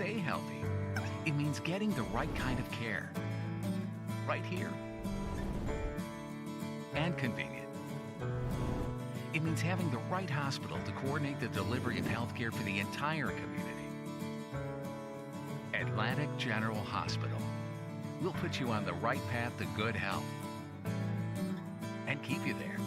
stay healthy. It means getting the right kind of care. Right here. And convenient. It means having the right hospital to coordinate the delivery of health care for the entire community. Atlantic General Hospital. We'll put you on the right path to good health. And keep you there.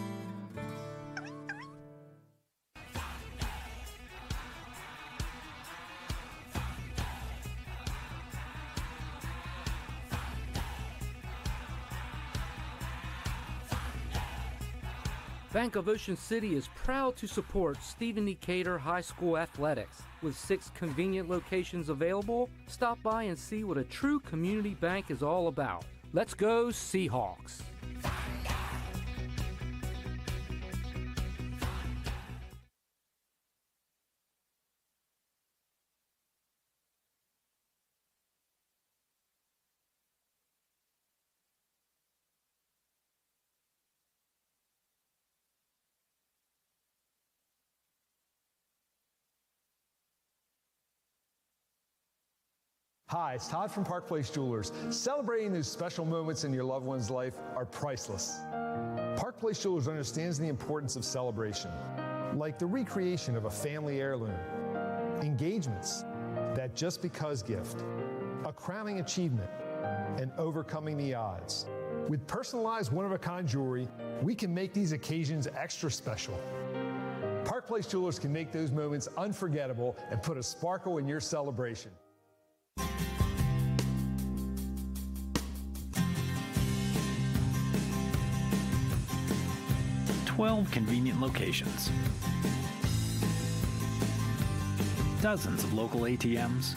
Bank of Ocean City is proud to support Stephen Decatur High School athletics. With 6 convenient locations available, stop by and see what a true community bank is all about. Let's go Seahawks! 'Hi, it's Todd from Park Place Jewelers. Celebrating those special moments in your loved one's life are priceless. Park Place Jewelers understands the importance of celebration, like the recreation of a family heirloom, engagements, that just because gift, a crowning achievement, and overcoming the odds. With personalized one-of-a-kind jewelry, we can make these occasions extra special. Park Place Jewelers can make those moments unforgettable and put a sparkle in your celebration. 12 convenient locations, dozens of local ATMs,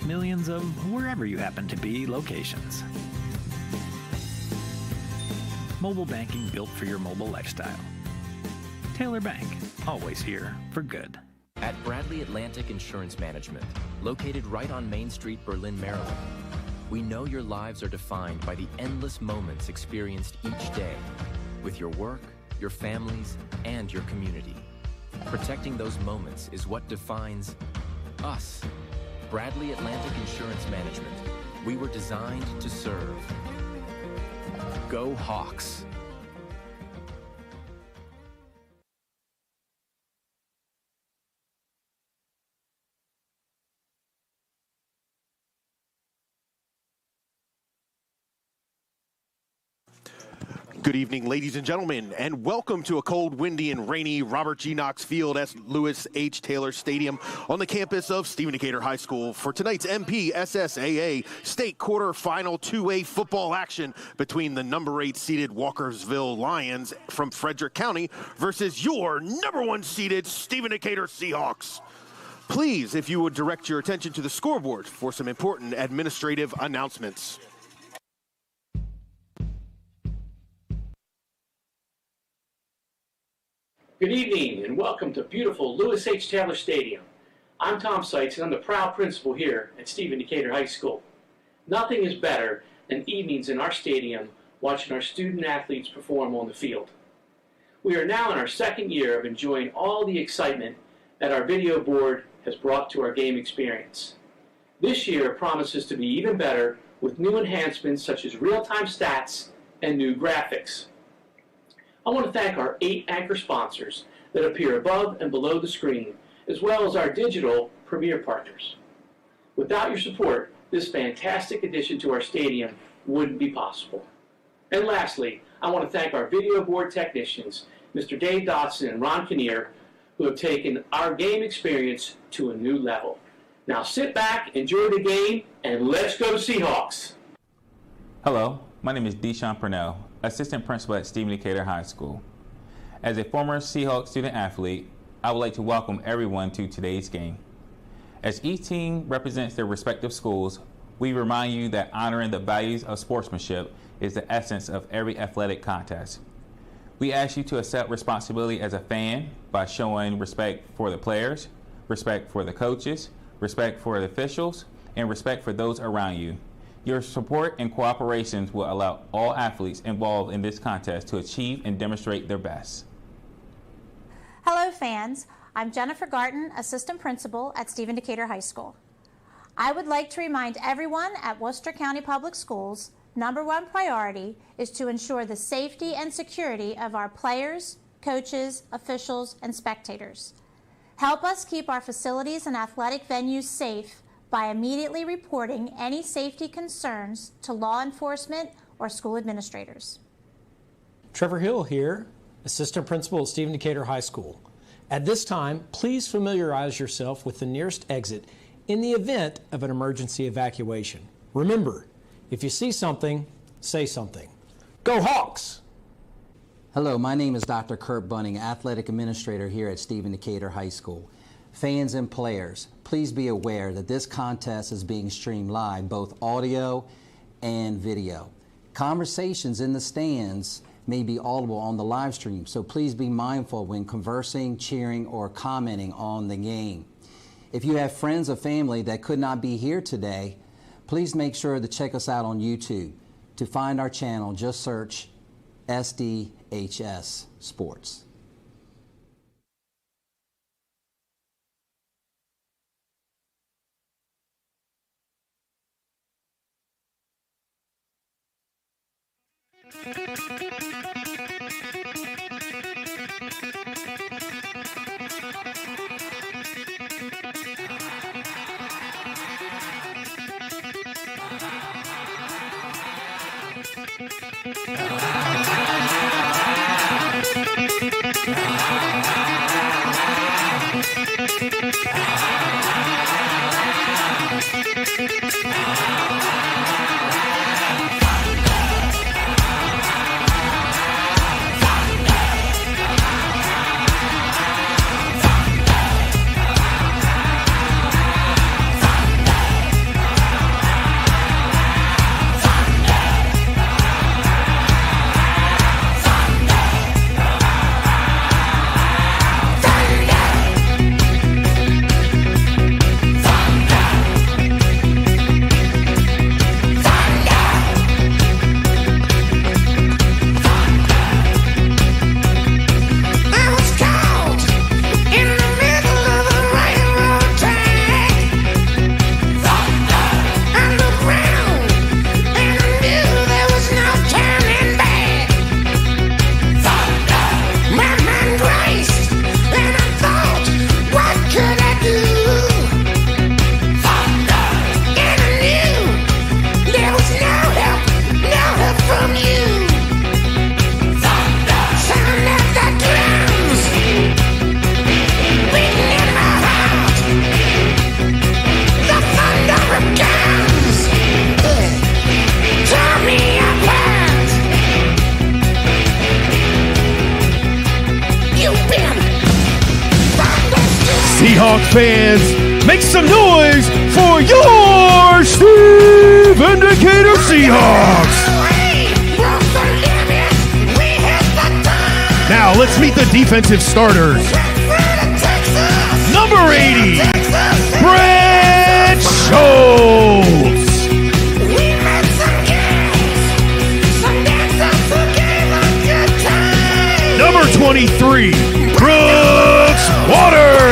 millions of wherever you happen to be locations. Mobile banking built for your mobile lifestyle. Taylor Bank, always here for good. At Bradley Atlantic Insurance Management, located right on Main Street, Berlin, Maryland, we know your lives are defined by the endless moments experienced each day with your work, your families, and your community. Protecting those moments is what defines us. Bradley Atlantic Insurance Management. We were designed to serve. Go Hawks! Good evening, ladies and gentlemen, and welcome to a cold, windy, and rainy Robert G. Knox Field at Lewis H. Taylor Stadium on the campus of Stephen Decatur High School for tonight's MPSSAA State Quarterfinal 2A football action between the number 8 seeded Walkersville Lions from Frederick County versus your number 1 seeded Stephen Decatur Seahawks. Please, if you would direct your attention to the scoreboard for some important administrative announcements. Good evening and welcome to beautiful Lewis H. Taylor Stadium. I'm Tom Seitz and I'm the proud principal here at Stephen Decatur High School. Nothing is better than evenings in our stadium watching our student athletes perform on the field. We are now in our second year of enjoying all the excitement that our video board has brought to our game experience. This year promises to be even better with new enhancements such as real-time stats and new graphics. I want to thank our 8 anchor sponsors that appear above and below the screen, as well as our digital premier partners. Without your support, this fantastic addition to our stadium wouldn't be possible. And lastly, I want to thank our video board technicians, Mr. Dave Dotson and Ron Kinnear, who have taken our game experience to a new level. Now sit back, enjoy the game, and let's go Seahawks! Hello, my name is Deshaun Purnell, Assistant Principal at Stephen Decatur High School. As a former Seahawks student athlete, I would like to welcome everyone to today's game. As each team represents their respective schools, we remind you that honoring the values of sportsmanship is the essence of every athletic contest. We ask you to accept responsibility as a fan by showing respect for the players, respect for the coaches, respect for the officials, and respect for those around you. Your support and cooperation will allow all athletes involved in this contest to achieve and demonstrate their best. Hello fans, I'm Jennifer Garten, Assistant Principal at Stephen Decatur High School. I would like to remind everyone at Worcester County Public Schools, number one priority is to ensure the safety and security of our players, coaches, officials, and spectators. Help us keep our facilities and athletic venues safe by immediately reporting any safety concerns to law enforcement or school administrators. Trevor Hill here, Assistant Principal at Stephen Decatur High School. At this time, please familiarize yourself with the nearest exit in the event of an emergency evacuation. Remember, if you see something, say something. Go Hawks! Hello, my name is Dr. Kurt Bunning, Athletic Administrator here at Stephen Decatur High School. Fans and players, please be aware that this contest is being streamed live, both audio and video. Conversations in the stands may be audible on the live stream, so please be mindful when conversing, cheering, or commenting on the game. If you have friends or family that could not be here today, please make sure to check us out on YouTube. To find our channel, just search SDHS Sports. Seahawks fans, make some noise for your Stephen Decatur Seahawks. Now let's meet the defensive starters. Number 80, Brett Schultz. Number 23, Brooks Waters.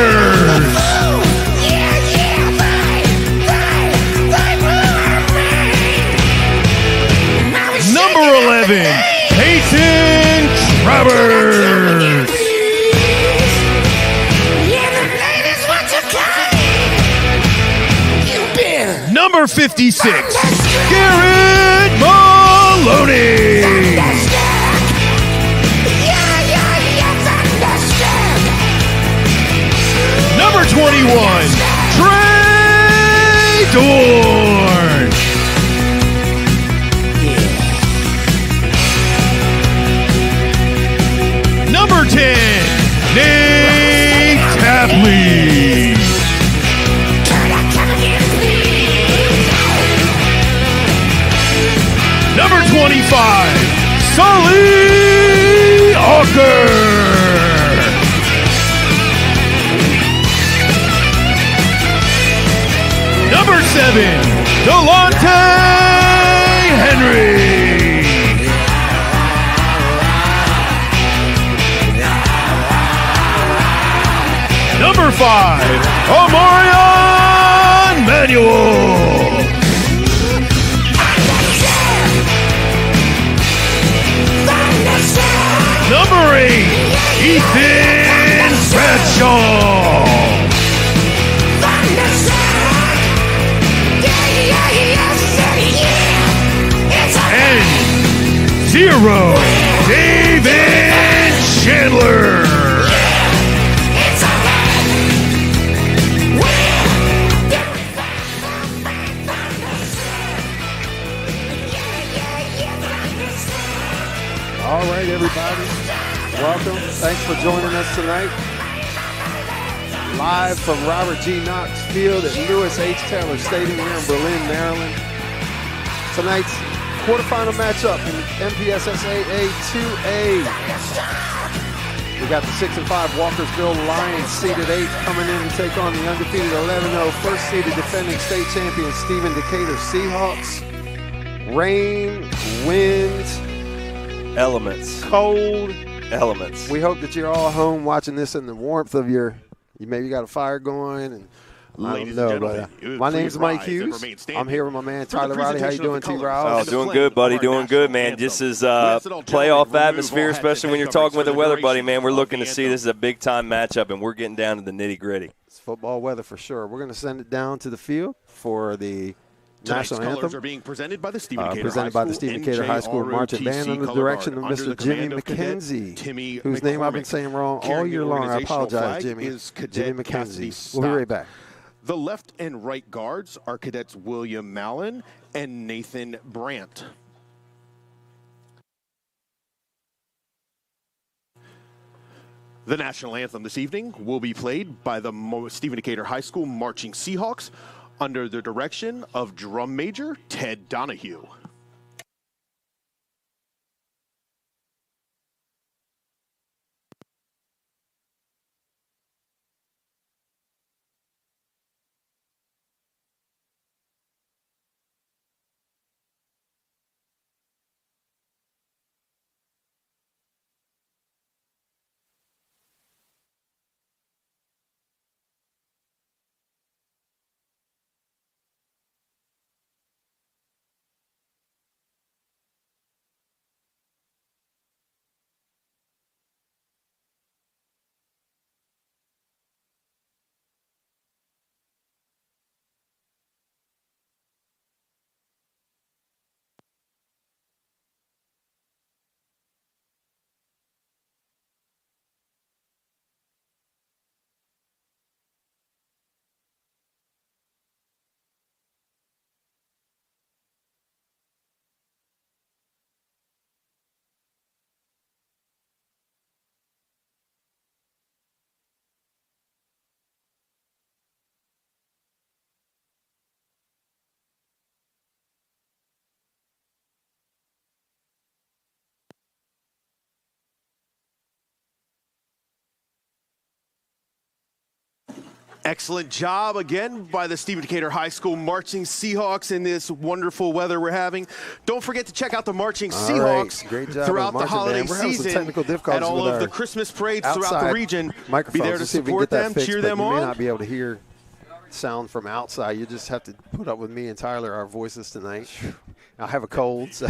Number 11, Peyton Travers. Number 56, Garrett Maloney. Number 21, Trey Dorn. Number 10, Nate Tapley. Number 25, Sully Walker. Number 7, Delonte Henry. 5, Omarion Manuel. Number 8, Ethan Bradshaw. And 0, David Chandler. All right, everybody. Welcome. Thanks for joining us tonight. Live from Robert G. Knox Field at Lewis H. Taylor Stadium here in Berlin, Maryland. Tonight's quarterfinal matchup in MPSSAA 2A. We got the 6-5 Walkersville Lions seeded 8 coming in to take on the undefeated 11-0 first seeded defending state champion Stephen Decatur Seahawks. Rain, wind, elements, cold elements. We hope that you're all home watching this in the warmth of you maybe got a fire going. And Ladies and gentlemen, my name's Mike Hughes. I'm here with my man Tyler Riley. How you doing, T-Rouse? Oh, doing good, buddy. Doing good, man. This is playoff atmosphere, especially when you're talking with the weather buddy, man. We're looking to see this is a big-time matchup, and we're getting down to the nitty-gritty. It's football weather for sure. We're going to send it down to the field for the national anthem. Are being presented by the Stephen Decatur High School Marching Band under the direction of Mr. Jimmy McKenzie, whose name I've been saying wrong all year long. I apologize, Jimmy. Jimmy McKenzie. We'll be right back. The left and right guards are cadets William Mallon and Nathan Brandt. The national anthem this evening will be played by the Stephen Decatur High School Marching Seahawks under the direction of drum major Ted Donahue. Excellent job again by the Stephen Decatur High School Marching Seahawks in this wonderful weather we're having. Don't forget to check out the Marching Seahawks throughout the holiday season at all of the Christmas parades throughout the region. Be there to support them, cheer them on. You may not be able to hear sound from outside. You just have to put up with me and Tyler, our voices tonight. I have a cold, so.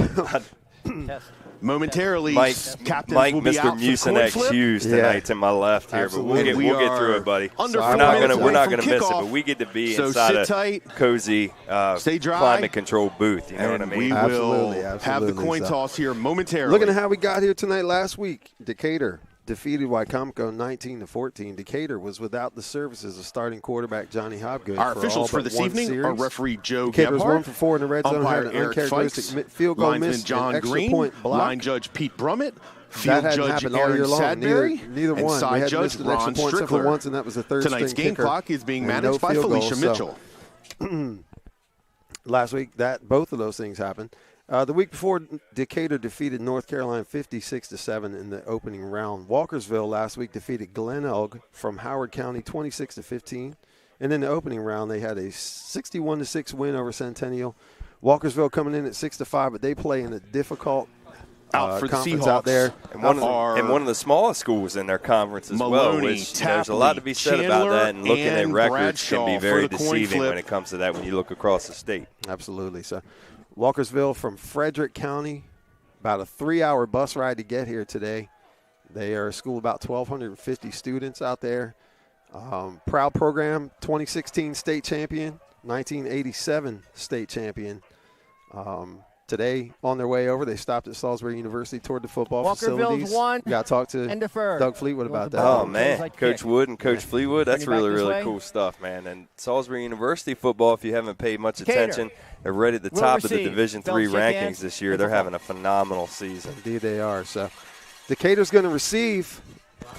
Momentarily, Mike, will be Mr. Mucinex Hughes tonight to my left here, but we'll get through it, buddy. We're not gonna miss it, but we get to be inside a cozy, climate-controlled booth. You know what I mean? We will have the coin toss here momentarily. Looking at how we got here tonight last week, Decatur defeated Wycomico 19-14. Decatur was without the services of starting quarterback Johnny Hobgood. Our officials for this evening are referee Joe Decatur was Gebhardt, 1 for 4 in the red zone, had an uncharacteristic field goal miss, John Green, point block. line judge Pete Brummett, field judge Aaron Sadbury, neither and one. side judge Ron Strickler. Once, and that was the third Tonight's game clock is being managed by Felicia Mitchell. Last week, both of those things happened. The week before, Decatur defeated North Carolina 56-7 in the opening round. Walkersville last week defeated Glen Elg from Howard County 26-15. And in the opening round, they had a 61-6 win over Centennial. Walkersville coming in at 6-5, but they play in a difficult out for the conference Seahawks out there. And one of the smallest schools in their conference as well, which there's a lot to be said about that, and looking at records can be very deceiving when it comes to that when you look across the state. Absolutely. So Walkersville from Frederick County, about a 3-hour bus ride to get here today. They are a school of about 1,250 students out there. Proud program, 2016 state champion, 1987 state champion. Today, on their way over, they stopped at Salisbury University toward the football facilities. Won. We got to talk to Doug Fleetwood about that. Oh, man. Coach Wood and Coach Fleetwood, that's really, really cool stuff, man. And Salisbury University football, if you haven't paid much attention, they're right at the top of the Division III rankings this year. They're having a phenomenal season. Indeed they are. So Decatur's going to receive,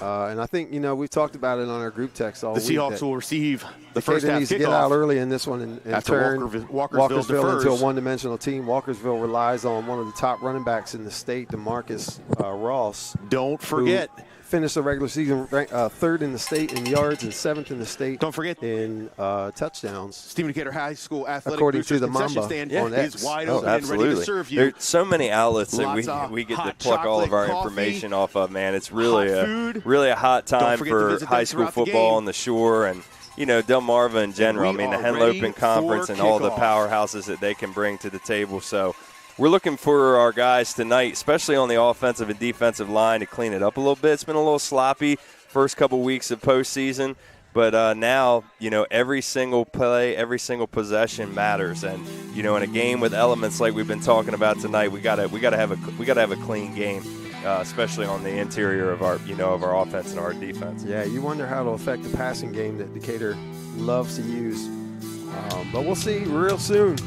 and I think, we've talked about it on our group text all week. The Seahawks will receive the first half needs kickoff. to get out early in this one and turn Walkersville into a one-dimensional team. Walkersville relies on one of the top running backs in the state, DeMarcus Ross. Don't forget. Finished the regular season third in the state in yards and seventh in the state. Don't forget in touchdowns. Stephen Decatur High School athletic according to the Mamba stand on X. Is wide open and ready to serve you. There's so many outlets that we get to pluck all of our information off of, man. It's really a hot time for high school football on the shore and Delmarva in general. I mean, the Henlopen Conference and all the powerhouses that they can bring to the table. So we're looking for our guys tonight, especially on the offensive and defensive line, to clean it up a little bit. It's been a little sloppy first couple weeks of postseason, but now every single play, every single possession matters. And in a game with elements like we've been talking about tonight, we gotta have a clean game, especially on the interior of our offense and our defense. Yeah, you wonder how it'll affect the passing game that Decatur loves to use, but we'll see real soon.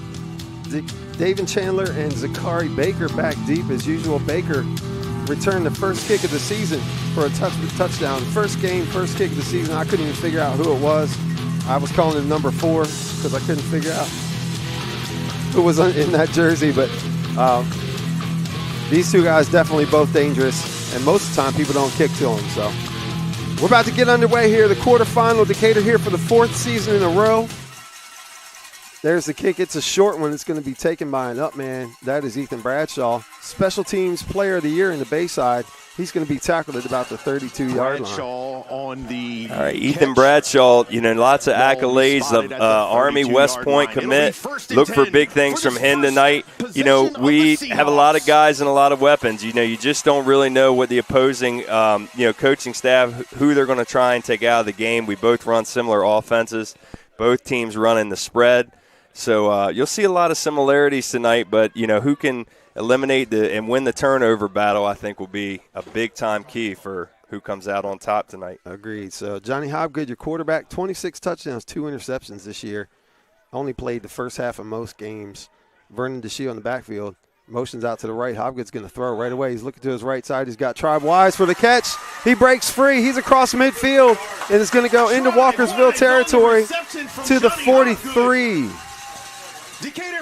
David Chandler and Zachary Baker back deep as usual. Baker returned the first kick of the season for a touchdown. First kick of the season. I couldn't even figure out who it was. I was calling him number 4 because I couldn't figure out who was in that jersey. But these two guys definitely both dangerous, and most of the time people don't kick to them. So we're about to get underway here. The quarterfinal. Decatur here for the 4th season in a row. There's the kick. It's a short one. It's going to be taken by an up man. That is Ethan Bradshaw, Special Teams Player of the Year in the Bayside. He's going to be tackled at about the 32-yard line. Bradshaw on the All right, Ethan Bradshaw, lots of accolades. The Army West Point commit. Look for big things from him tonight. We have a lot of guys and a lot of weapons. You just don't really know what the opposing, coaching staff, who they're going to try and take out of the game. We both run similar offenses. Both teams running the spread. So you'll see a lot of similarities tonight, but, who can eliminate and win the turnover battle, I think, will be a big-time key for who comes out on top tonight. Agreed. So Johnny Hobgood, your quarterback, 26 touchdowns, 2 interceptions this year. Only played the first half of most games. Vernon DeShio in the backfield. Motions out to the right. Hobgood's going to throw right away. He's looking to his right side. He's got Tribe Wise for the catch. He breaks free. He's across midfield, and it's going to go into Walkersville territory to the 43.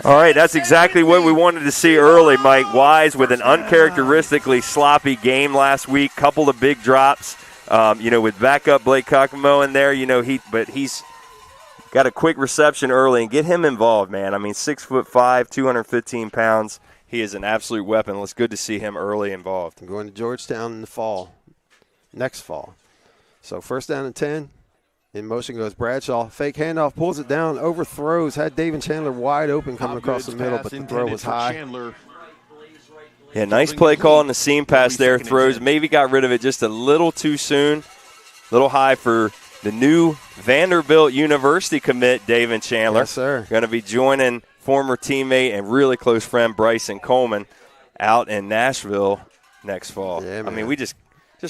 All right, that's exactly what we wanted to see early, Mike. Wise with an uncharacteristically sloppy game last week. Couple of big drops, with backup Blake Kokomo in there. But he's got a quick reception early, and get him involved, man. I mean, 6'5", 215 pounds. He is an absolute weapon. It's good to see him early involved. I'm going to Georgetown in the fall, next fall. So 1st down and 10. In motion goes Bradshaw. Fake handoff, pulls it down, overthrows. Had David Chandler wide open coming across the middle, but the throw was high. Yeah, nice play call on the seam pass there. Throws, maybe got rid of it just a little too soon. A little high for the new Vanderbilt University commit, David Chandler. Yes, sir. Going to be joining former teammate and really close friend Bryson Coleman out in Nashville next fall. Yeah, I mean, we just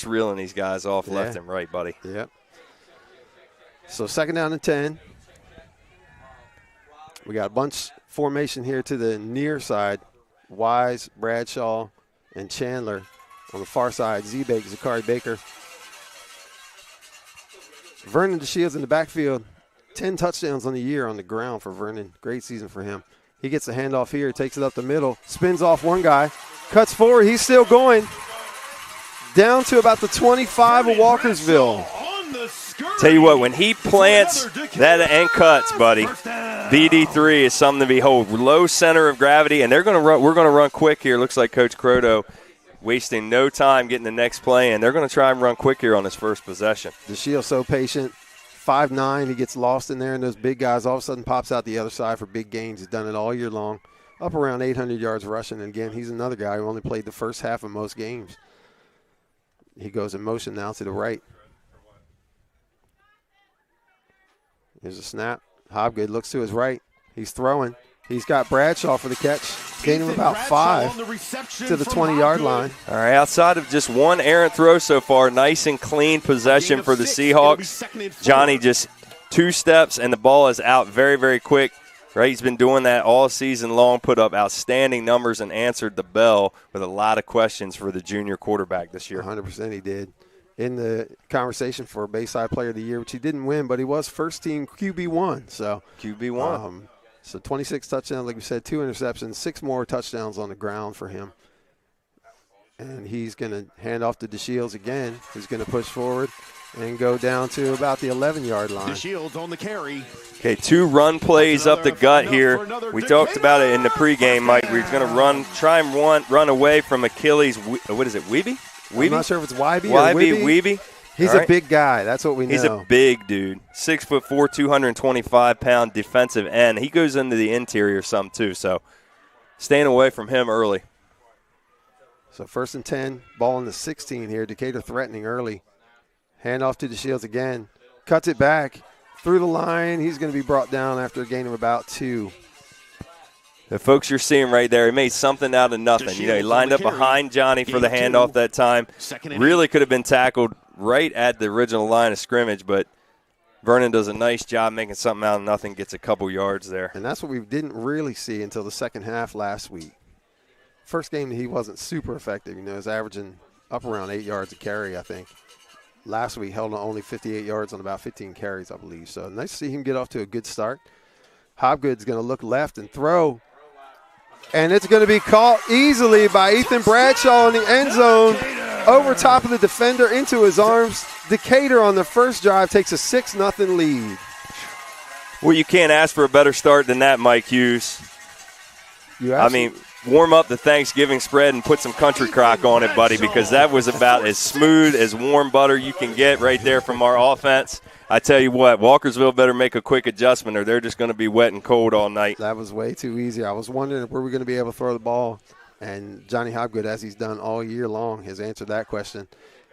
reeling these guys off left and right, buddy. Yep. So 2nd down and 10. We got a bunch formation here to the near side. Wise, Bradshaw, and Chandler. On the far side, Zachary Baker. Vernon DeShields in the backfield. 10 touchdowns on the year on the ground for Vernon. Great season for him. He gets the handoff here, takes it up the middle, spins off one guy, cuts forward. He's still going. Down to about the 25 of Walkersville. Tell you what, when he plants that and cuts, buddy, BD3 is something to behold. Low center of gravity, and we're going to run quick here. Looks like Coach Croto wasting no time getting the next play in. They're going to try and run quick here on his first possession. DeShields so patient. 5'9", he gets lost in there, and those big guys all of a sudden pops out the other side for big gains. He's done it all year long, up around 800 yards rushing. And, again, he's another guy who only played the first half of most games. He goes in motion now to the right. Here's a snap. Hobgood looks to his right. He's throwing. He's got Bradshaw for the catch. Gain him about 5 to the 20-yard line. All right, outside of just one errant throw so far, nice and clean possession for the Seahawks. Johnny just 2 steps, and the ball is out very, very quick. Right, he's been doing that all season long, put up outstanding numbers, and answered the bell with a lot of questions for the junior quarterback this year. 100% he did. In the conversation for Bayside Player of the Year, which he didn't win, but he was first-team QB1. So QB1. So 26 touchdowns, like we said, 2 interceptions, 6 more touchdowns on the ground for him. And he's going to hand off to DeShields again, who's going to push forward and go down to about the 11-yard line. DeShields on the carry. Okay, 2 run plays up the gut here. We talked about it in the pregame, Mike. We're going to try and run away from Achilles. What is it, Weeby? I'm not sure if it's Wybie or Weeby. He's a big guy. That's what we know. He's a big dude. 6'4", 225-pound defensive end. He goes into the interior some too, so staying away from him early. So 1st and 10, ball in the 16 here. Decatur threatening early. Hand off to DeShields again. Cuts it back through the line. He's going to be brought down after a gain of about 2. The folks you're seeing right there, he made something out of nothing. You know, he lined up behind Johnny for the handoff that time. Really could have been tackled right at the original line of scrimmage, but Vernon does a nice job making something out of nothing, gets a couple yards there. And that's what we didn't really see until the second half last week. First game, he wasn't super effective. You know, he was averaging up around 8 yards a carry, I think. Last week, held on only 58 yards on about 15 carries, I believe. So nice to see him get off to a good start. Hobgood's going to look left and throw. And it's going to be caught easily by Ethan Bradshaw in the end zone. Over top of the defender, into his arms. Decatur on the first drive takes a 6-0 lead. Well, you can't ask for a better start than that, Mike Hughes. Warm up the Thanksgiving spread and put some country crock on it, buddy, because that was about as smooth as warm butter you can get right there from our offense. I tell you what, Walkersville better make a quick adjustment or they're just going to be wet and cold all night. That was way too easy. I was wondering if we were going to be able to throw the ball. And Johnny Hobgood, as he's done all year long, has answered that question.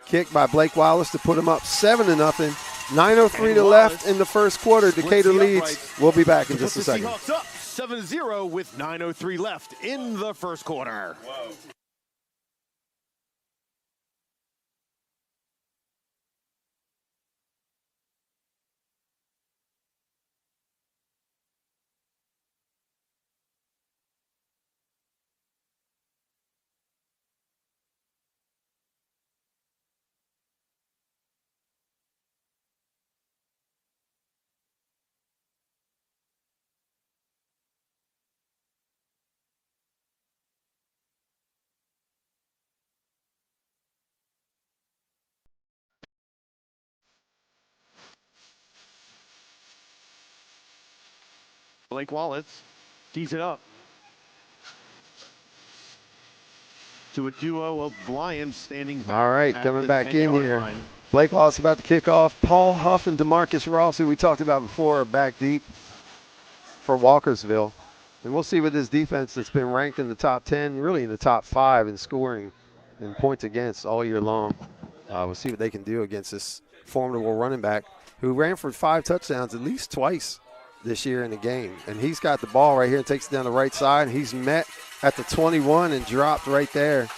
Kick by Blake Wallace to put him up 7-0. 9:03 to left in the first quarter. Decatur leads. We'll be back in just a second. Seahawks up 7-0 with 9:03 left in the first quarter. Whoa. Blake Wallace tees it up to a duo of Lions standing back. All right, coming back in here. Blake Wallace about to kick off. Paul Huff and DeMarcus Ross, who we talked about before, are back deep for Walkersville. And we'll see with this defense that's been ranked in the top 10, really in the top 5 in scoring and points against all year long. We'll see what they can do against this formidable running back who ran for 5 touchdowns at least twice this year in the game. And he's got the ball right here and takes it down the right side. He's met at the 21 and dropped right there.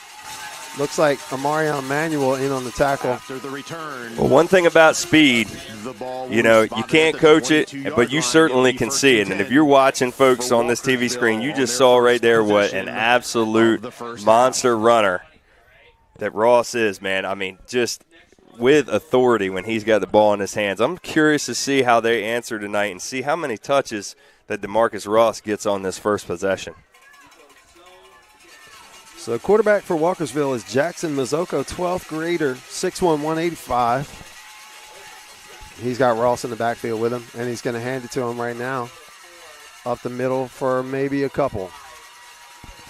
Looks like Amarion Manuel in on the tackle. After the return. Well, one thing about speed, you know, you can't coach it, but you certainly can see it. And if you're watching folks on this TV screen, you just saw right there what an absolute monster runner that Ross is, man. I mean, just with authority when he's got the ball in his hands. I'm curious to see how they answer tonight and see how many touches that DeMarcus Ross gets on this first possession. So quarterback for Walkersville is Jackson Mazzocco, 12th grader, 6'1", 185. He's got Ross in the backfield with him, and he's going to hand it to him right now. Up the middle for maybe a couple.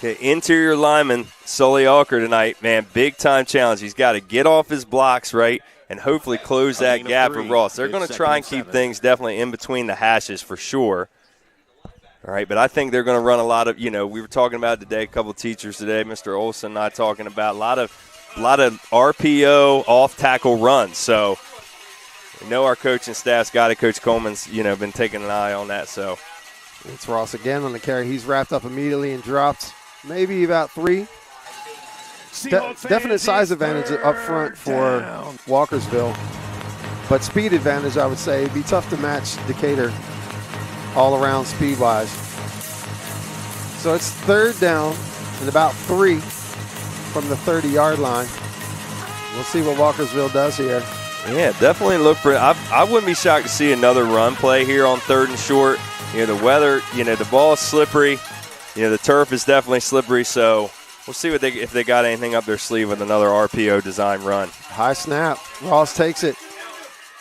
Okay, interior lineman Sully Alker tonight, man, big-time challenge. He's got to get off his blocks, right, and hopefully close that gap with Ross. They're going to try and keep things definitely in between the hashes for sure. All right, but I think they're going to run a lot of, we were talking about it today, a couple of teachers today, Mr. Olson and I talking about a lot of RPO off-tackle runs. So we know our coaching staff's got it. Coach Coleman's, been taking an eye on that. So it's Ross again on the carry. He's wrapped up immediately and dropped maybe about 3. Definite size advantage up front for Walkersville, but speed advantage, I would say. It'd be tough to match Decatur all around speed-wise. So it's 3rd down and about 3 from the 30-yard line. We'll see what Walkersville does here. Yeah, definitely look for it. I wouldn't be shocked to see another run play here on 3rd and short. The weather, the ball is slippery. The turf is definitely slippery, so we'll see if they got anything up their sleeve with another RPO design run. High snap. Ross takes it.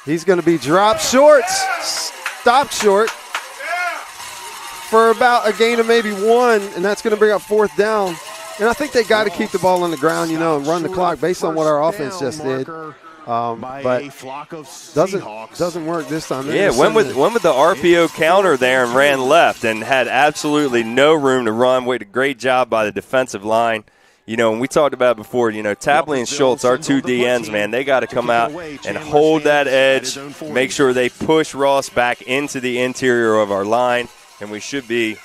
He's going to be dropped short, stopped short for about a gain of maybe 1, and that's going to bring up 4th down. And I think they got to keep the ball on the ground, and run the clock based on what our offense just did. But doesn't work this time. Yeah, went with the RPO counter there and ran left and had absolutely no room to run. A great job by the defensive line. And we talked about it before, Tapley and Schultz, our 2 DNs, man, they got to come out and hold that edge, make sure they push Ross back into the interior of our line, and we should be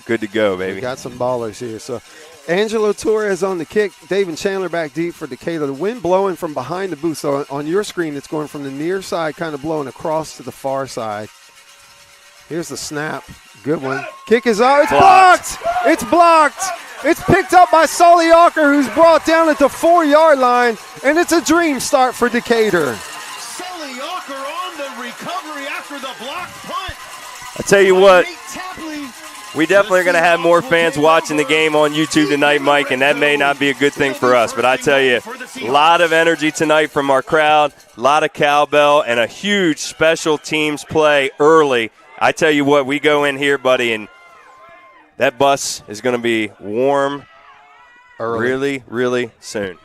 good to go, baby. We got some ballers here. So Angelo Torres on the kick. David Chandler back deep for Decatur. The wind blowing from behind the booth. So on your screen, it's going from the near side, kind of blowing across to the far side. Here's the snap. Good one. Kick is out. It's blocked. It's blocked. It's picked up by Sully Alker, who's brought down at the 4-yard line, and it's a dream start for Decatur. Sully Alker on the recovery after the blocked punt. I tell you what, we definitely are going to have more fans watching the game on YouTube tonight, Mike, and that may not be a good thing for us. But I tell you, a lot of energy tonight from our crowd, a lot of cowbell, and a huge special teams play early. I tell you what, we go in here, buddy, and that bus is going to be warm really, really soon.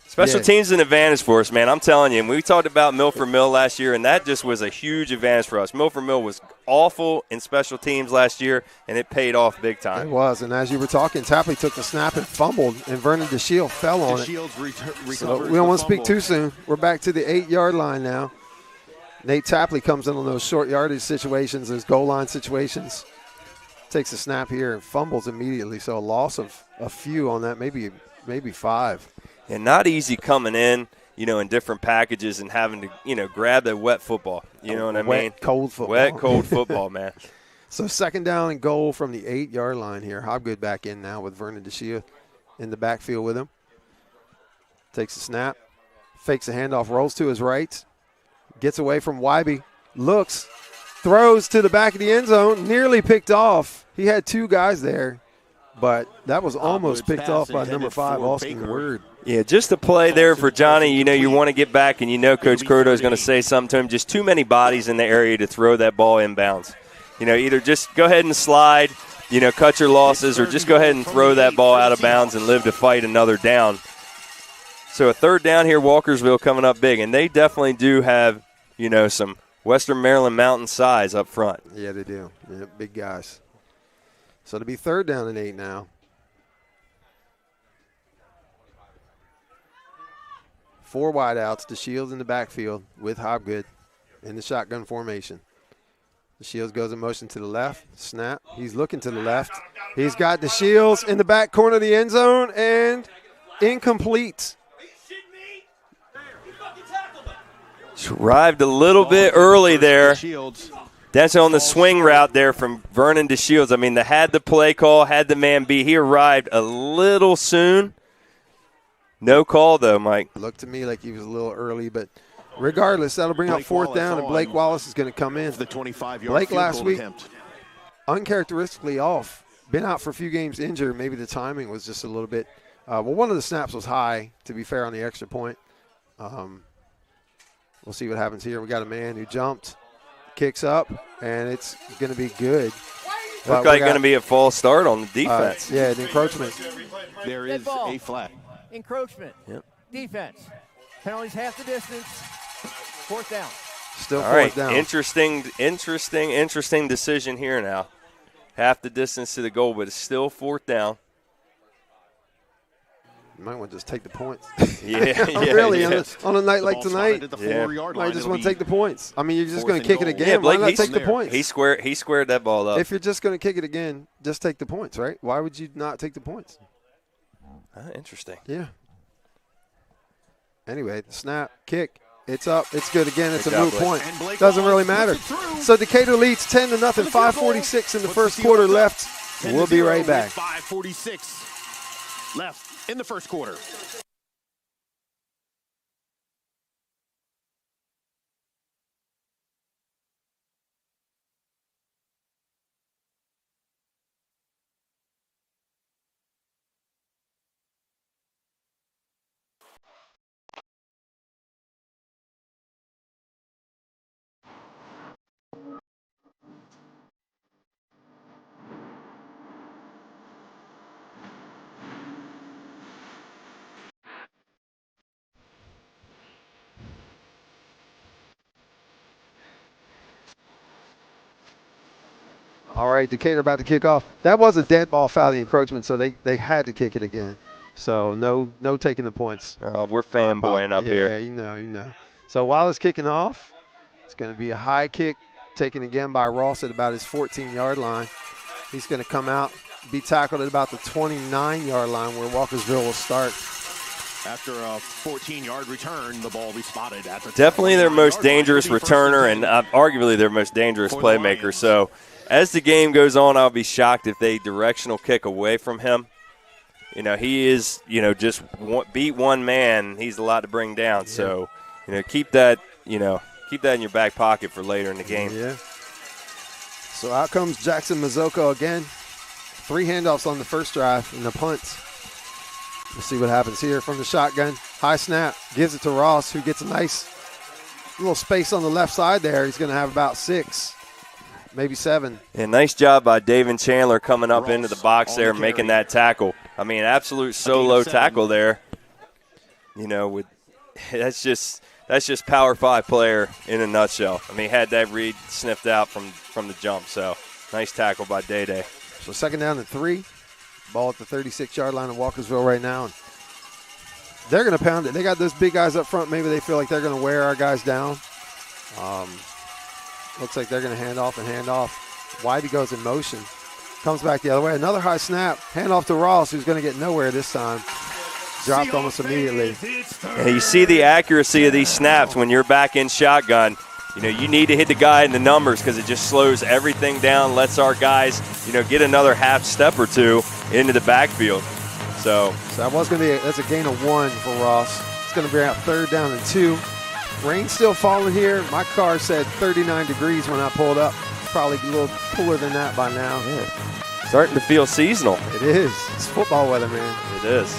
Special teams is an advantage for us, man. I'm telling you. And we talked about Milford Mill last year, and that just was a huge advantage for us. Milford Mill was awful in special teams last year, and it paid off big time. It was, and as you were talking, Tapley took the snap and fumbled, and Vernon DeShield fell on it. So we don't want to speak too soon. We're back to the 8-yard line now. Nate Tapley comes in on those short yardage situations, those goal line situations. Takes a snap here and fumbles immediately, so a loss of a few on that, maybe 5. And not easy coming in, in different packages and having to, grab that wet football. You know what I mean? Cold football. Wet, cold football, man. So 2nd down and goal from the 8-yard line here. Hobgood back in now with Vernon DeShia in the backfield with him. Takes a snap, fakes a handoff, rolls to his right, gets away from Wybe, looks, throws to the back of the end zone, nearly picked off. He had 2 guys there, but that was almost picked off by number 5, Austin Word. Yeah, just a play there for Johnny. You want to get back, and Coach Croto is going to say something to him. Just too many bodies in the area to throw that ball inbounds. Either just go ahead and slide, cut your losses, or just go ahead and throw that ball out of bounds and live to fight another down. So a 3rd down here, Walkersville coming up big, and they definitely do have, some Western Maryland Mountain size up front. Yeah, they do. Yeah, big guys. So it'll be 3rd down and 8 now. 4 wideouts. DeShields in the backfield with Hobgood in the shotgun formation. DeShields goes in motion to the left. Snap. He's looking to the left. He's got DeShields in the back corner of the end zone and incomplete. Arrived a little bit early there. That's on the swing route there from Vernon DeShields. I mean, they had the play call, had the man be. He arrived a little soon. No call, though, Mike. Looked to me like he was a little early, but regardless, that'll bring up 4th down, and Blake Wallace is going to come in. The 25-yard Blake last week, uncharacteristically off. Been out for a few games injured. Maybe the timing was just a little bit. One of the snaps was high, to be fair, on the extra point. We'll see what happens here. We got a man who jumped, kicks up, and it's going to be good. Looked like going to be a false start on the defense. Yeah, the encroachment. There is a flag. Encroachment. Yep. Defense. Penalties half the distance. 4th down. Still All right. 4th down. Interesting decision here now. Half the distance to the goal, but it's still 4th down. You might want to just take the points. Really, on a night like tonight, might just want to take the points. I mean, you're just going to kick it again. Yeah, Blake, why not take the points? He squared that ball up. If you're just going to kick it again, just take the points, right? Why would you not take the points? Interesting. Yeah. Anyway, snap, kick, it's up, it's good again. It's a moot point. Doesn't really matter. So Decatur leads 10-0. 5:46 in the first quarter left. We'll be right back. 5:46 left in the first quarter. All right, Decatur about to kick off. That was a dead ball foul, the encroachment, so they had to kick it again. So no taking the points. We're fanboying up here. Yeah, you know. So while it's kicking off, it's going to be a high kick taken again by Ross at about his 14-yard line. He's going to come out, be tackled at about the 29-yard line where Walkersville will start. After a 14-yard return, the ball will be spotted at the definitely their most dangerous returner and arguably their most dangerous playmaker. So as the game goes on, I'll be shocked if they directional kick away from him. You know, he is, just beat one man. He's a lot to bring down. Yeah. So, keep that in your back pocket for later in the game. Yeah. So out comes Jackson Mazzocco again. 3 handoffs on the first drive and the punts. We'll see what happens here from the shotgun. High snap, gives it to Ross, who gets a nice little space on the left side there. He's going to have about 6, maybe 7. And nice job by David Chandler coming up into the box there, making that tackle. I mean, absolute solo tackle there. That's just Power 5 player in a nutshell. I mean, had that read sniffed out from the jump. So nice tackle by Day. So 2nd down and 3. Ball at the 36-yard line of Walkersville right now. And they're going to pound it. They got those big guys up front. Maybe they feel like they're going to wear our guys down. Looks like they're going to hand off. Whitey goes in motion. Comes back the other way. Another high snap. Hand off to Ross, who's going to get nowhere this time. Dropped almost immediately. And you see the accuracy of these snaps when you're back in shotgun. You need to hit the guy in the numbers because it just slows everything down, lets our guys, get another half step or two into the backfield. So that was going to be that's a gain of 1 for Ross. It's going to be out 3rd down and 2. Rain still falling here. My car said 39 degrees when I pulled up. Probably a little cooler than that by now. Yeah. Starting to feel seasonal. It is. It's football weather, man. It is.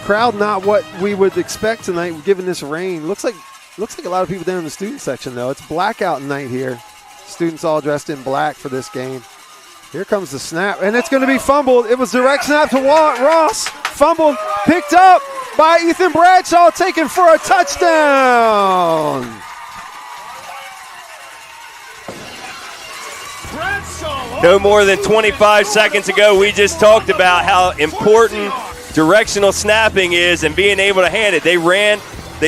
Crowd not what we would expect tonight given this rain. Looks like a lot of people down in the student section, though. It's blackout night here. Students all dressed in black for this game. Here comes the snap, and it's going to be fumbled. It was direct snap to Ross. Fumbled, picked up by Ethan Bradshaw, taken for a touchdown. No more than 25 seconds ago, we just talked about how important directional snapping is and being able to hand it. They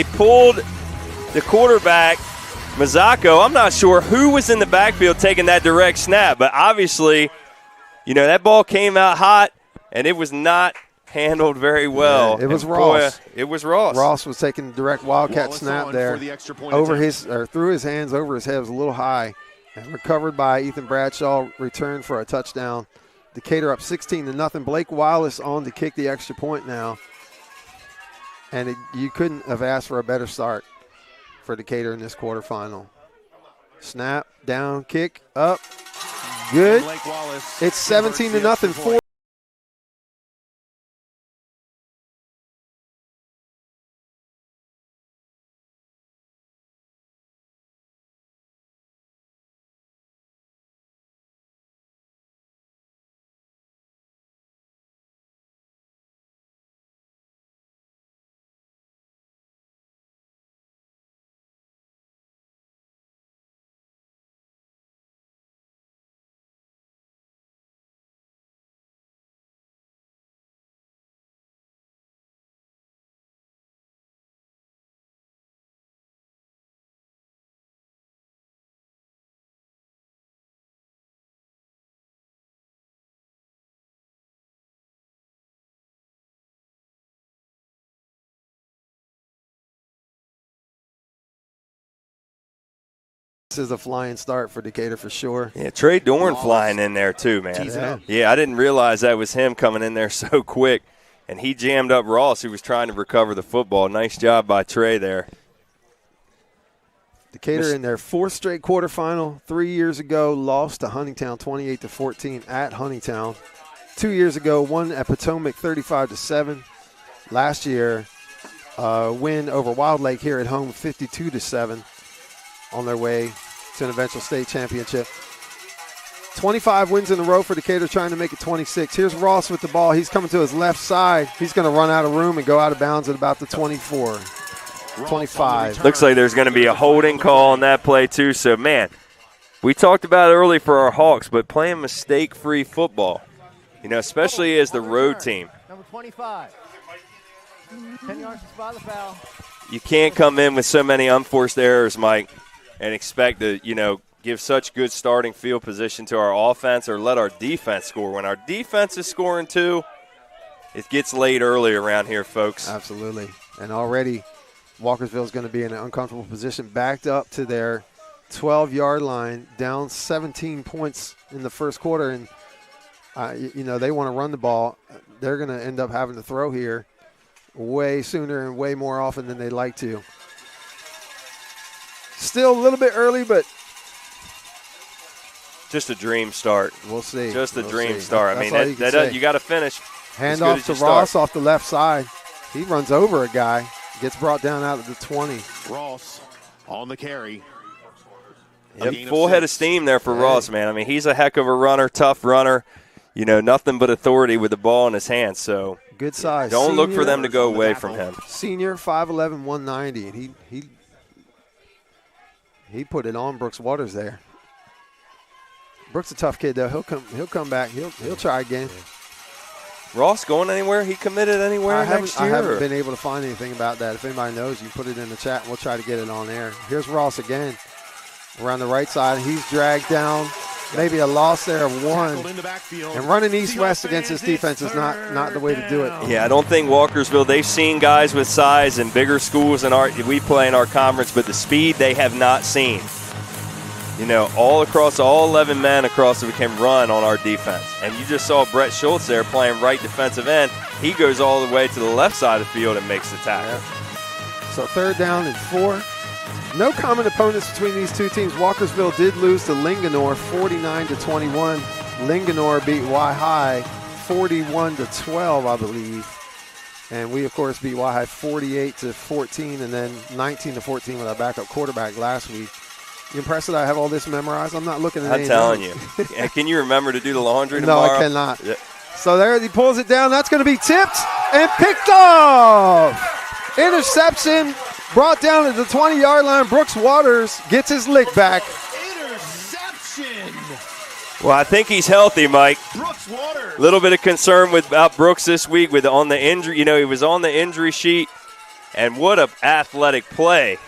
pulled the quarterback, Mazzocco. I'm not sure who was in the backfield taking that direct snap, but obviously, that ball came out hot, and it was not handled very well. Yeah, it was Ross. It was Ross. Ross was taking direct Wildcat snap there. Through his hands, over his head. It was a little high. And recovered by Ethan Bradshaw, returned for a touchdown. Decatur up 16-0. Blake Wallace on to kick the extra point now. And you couldn't have asked for a better start for Decatur in this quarterfinal. Snap, down, kick, up, good. It's 17-0. This is a flying start for Decatur for sure. Yeah, Trey Dorn flying in there too, man. Yeah, I didn't realize that was him coming in there so quick. And he jammed up Ross, who was trying to recover the football. Nice job by Trey there. Decatur in their 4th straight quarterfinal. 3 years ago, lost to Huntingtown 28-14 at Huntingtown. 2 years ago, won at Potomac 35-7. Last year, win over Wild Lake here at home 52-7 on their way to an eventual state championship. 25 wins in a row for Decatur, trying to make it 26. Here's Ross with the ball. He's coming to his left side. He's going to run out of room and go out of bounds at about the 24. 25. Looks like there's going to be a holding call on that play too. So, man, we talked about it early for our Hawks, but playing mistake-free football, especially as the road team. Number 25. 10 yards by the foul. You can't come in with so many unforced errors, Mike, and expect to, give such good starting field position to our offense or let our defense score. When our defense is scoring too, it gets late early around here, folks. Absolutely. And already Walkersville is going to be in an uncomfortable position, backed up to their 12-yard line, down 17 points in the first quarter. And, they want to run the ball. They're going to end up having to throw here way sooner and way more often than they'd like to. Still a little bit early, but just a dream start. We'll see. Just a we'll dream see. start. You got to finish. Hand off to Ross off the left side. He runs over a guy. Gets brought down out of the 20. Ross on the carry. Yep, full head of steam there for Ross, man. He's a heck of a runner, tough runner. Nothing but authority with the ball in his hands. So good size. Don't look for them to go away from him. Senior, 5'11", 190, and he put it on Brooks Waters there. Brooks a tough kid though. He'll come back. He'll try again. Ross going anywhere? He committed anywhere next year? I haven't been able to find anything about that. If anybody knows, you put it in the chat, and we'll try to get it on air. Here's Ross again around the right side. He's dragged down. Maybe a loss there of 1. And running east-west against this defense is not the way to do it. Yeah, I don't think Walkersville, they've seen guys with size and bigger schools than we play in our conference, but the speed they have not seen. All 11 men across we can run on our defense. And you just saw Brett Schultz there playing right defensive end. He goes all the way to the left side of the field and makes the tackle. Yeah. So 3rd down and 4. No common opponents between these two teams. Walkersville did lose to Linganore 49-21. Linganore beat Y-High 41-12, I believe. And we, of course, beat Y-High 48-14 and then 19-14 with our backup quarterback last week. You impressed that I have all this memorized? I'm not looking at I'm telling you. Can you remember to do the laundry tomorrow? No, I cannot. Yeah. So there he pulls it down. That's going to be tipped and picked off. Interception brought down at the 20-yard line. Brooks Waters gets his lick back. Interception. Well, I think he's healthy, Mike. Brooks Waters. A little bit of concern about Brooks this week on the injury. He was on the injury sheet. And what an athletic play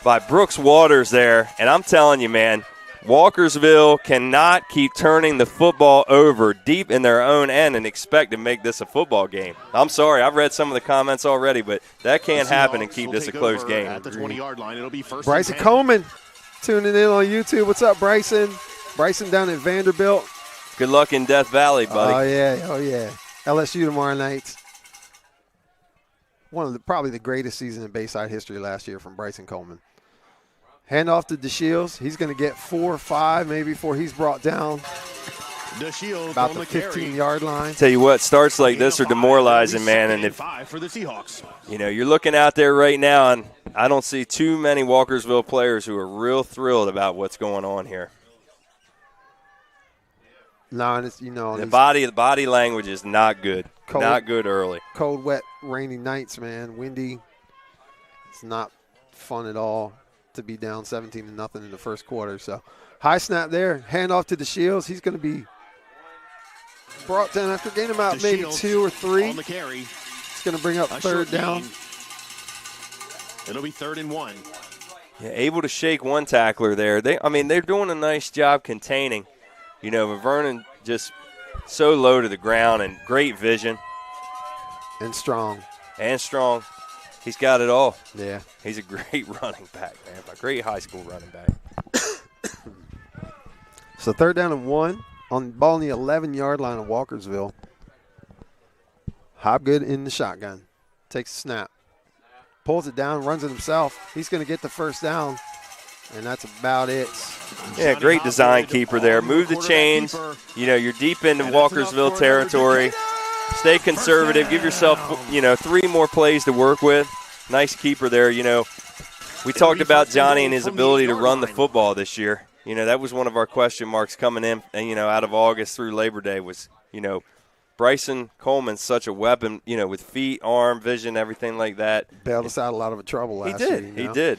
by Brooks Waters there. And I'm telling you, man, Walkersville cannot keep turning the football over deep in their own end and expect to make this a football game. I'm sorry, I've read some of the comments already, but that can't happen and keep this a close game. At the 20-yard line, it'll be first Bryson Coleman tuning in on YouTube. What's up, Bryson? Bryson down at Vanderbilt. Good luck in Death Valley, buddy. Oh, yeah. LSU tomorrow night. Probably the greatest season in Bayside history last year from Bryson Coleman. Hand off to DeShields. He's going to get 4 or 5 maybe before he's brought down about the 15-yard line. Tell you what, starts like this are demoralizing, man. And if for the Seahawks, you're looking out there right now, and I don't see too many Walkersville players who are real thrilled about what's going on here. No, and it's the body language is not good. Not good early. Cold, wet, rainy nights, man. Windy. It's not fun at all to be down 17-0 in the first quarter. So high snap there. Hand off to DeShields. He's going to be brought down after gaining about maybe 2 or 3. On the carry. It's going to bring up 3rd down. It'll be 3rd and 1. Yeah, able to shake one tackler there. They're doing a nice job containing. Vernon just so low to the ground and great vision. And strong. He's got it all. Yeah. He's a great running back, man. A great high school running back. So 3rd down and 1 on ball on the 11-yard line of Walkersville. Hobgood in the shotgun. Takes a snap. Pulls it down, runs it himself. He's going to get the first down, and that's about it. Yeah, great design keeper there. Move the chains. You know, you're deep into Walkersville territory. Stay conservative. Give yourself, 3 more plays to work with. Nice keeper there. You know, we talked about Johnny and his ability to run the football this year. You know, that was one of our question marks coming in, out of August through Labor Day was, Bryson Coleman's such a weapon, with feet, arm, vision, everything like that. Bailed us out a lot of trouble last year. He did.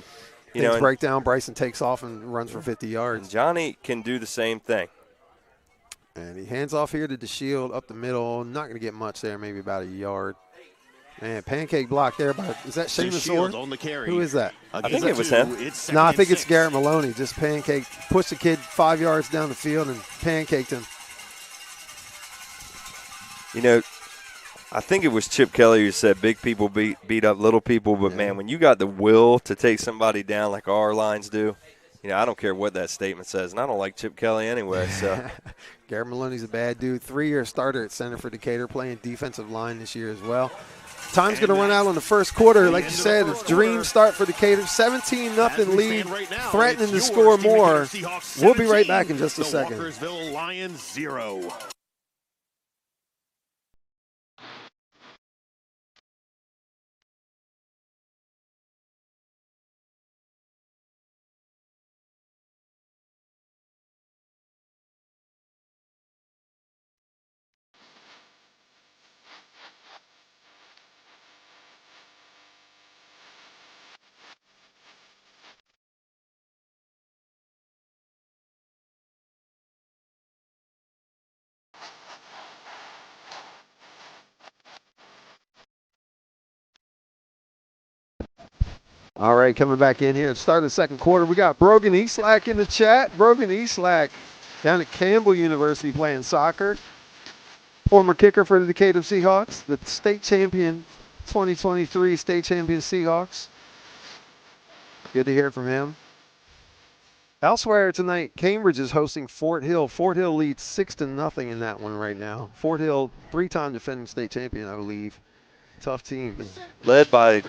Things break down, Bryson takes off and runs for 50 yards. Johnny can do the same thing. And he hands off here to DeShield up the middle. Not going to get much there, maybe about a yard. Man, pancake block there. Is that Seamus Orr? On the carry. Who is that? I think it was him. No, I think it's Garrett Maloney. Just pancake, pushed the kid 5 yards down the field and pancaked him. I think it was Chip Kelly who said big people beat up little people. But, man, when you got the will to take somebody down like our lines do, I don't care what that statement says. And I don't like Chip Kelly anyway. So Garrett Maloney's a bad dude. 3-year starter at center for Decatur, playing defensive line this year as well. Time's going to run out on the first quarter. Like you said, it's dream start for Decatur. 17-0 lead, threatening to score more. We'll be right back in just a second. Walkersville Lions 0. All right, coming back in here at the start of the second quarter, we got Brogan Eastlack in the chat. Brogan Eastlack down at Campbell University playing soccer. Former kicker for the Decatur Seahawks, the state champion 2023 state champion Seahawks. Good to hear from him. Elsewhere tonight, Cambridge is hosting Fort Hill. Fort Hill leads 6-0 in that one right now. Fort Hill, 3-time defending state champion, I believe. Tough team. Led by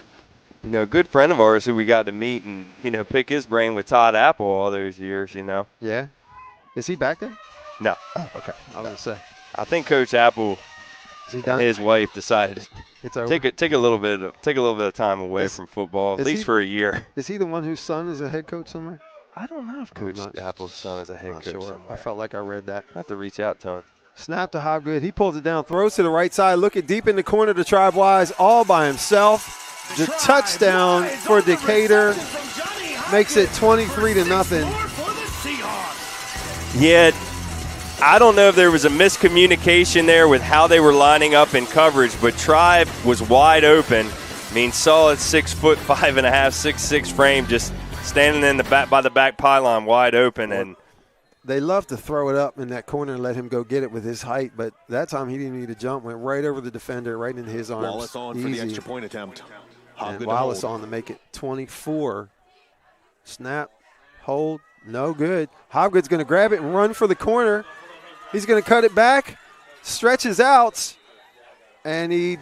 good friend of ours who we got to meet and, pick his brain with Todd Apple all those years, Yeah? Is he back there? No. Oh, okay. I was going to say. I think Coach Apple and his wife decided it's over. Take a little bit of time away from football, at least for a year. Is he the one whose son is a head coach somewhere? I don't know if Coach Apple's son is a head coach somewhere. I felt like I read that. I have to reach out to him. Snap to Hobgood. He pulls it down, throws to the right side, looking deep in the corner to Tribe Wise, all by himself. The touchdown for Decatur makes it 23-0. Yeah, I don't know if there was a miscommunication there with how they were lining up in coverage, but Tribe was wide open. I mean, solid 6'5.5", 6'6" frame, just standing in the back by the back pylon, wide open. And they love to throw it up in that corner and let him go get it with his height, but that time he didn't need to jump. Went right over the defender, right into his arms. Wallace on for the extra point attempt. And Wallace on to make it 24. Snap, hold, no good. Hobgood's going to grab it and run for the corner. He's going to cut it back, stretches out, and he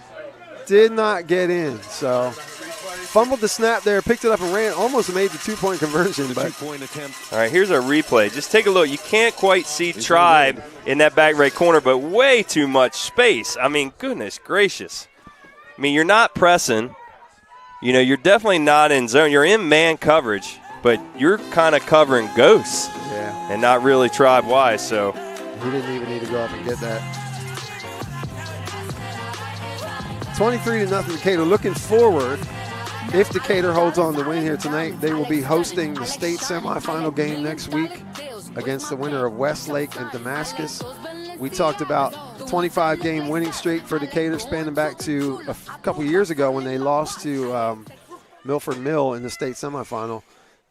did not get in. So fumbled the snap there, picked it up and ran, almost made the two-point conversion. Two-point attempt. All right, here's our replay. Just take a look. You can't quite see Tribe in that back right corner, but way too much space. I mean, goodness gracious. I mean, you're not pressing. You're definitely not in zone. You're in man coverage, but you're kind of covering ghosts and not really Tribe-wise. So he didn't even need to go up and get that. 23-0 Decatur. Looking forward, if Decatur holds on to win here tonight, they will be hosting the state semifinal game next week against the winner of Westlake and Damascus. We talked about the 25-game winning streak for Decatur, spanning back to a couple years ago when they lost to Milford Mill in the state semifinal.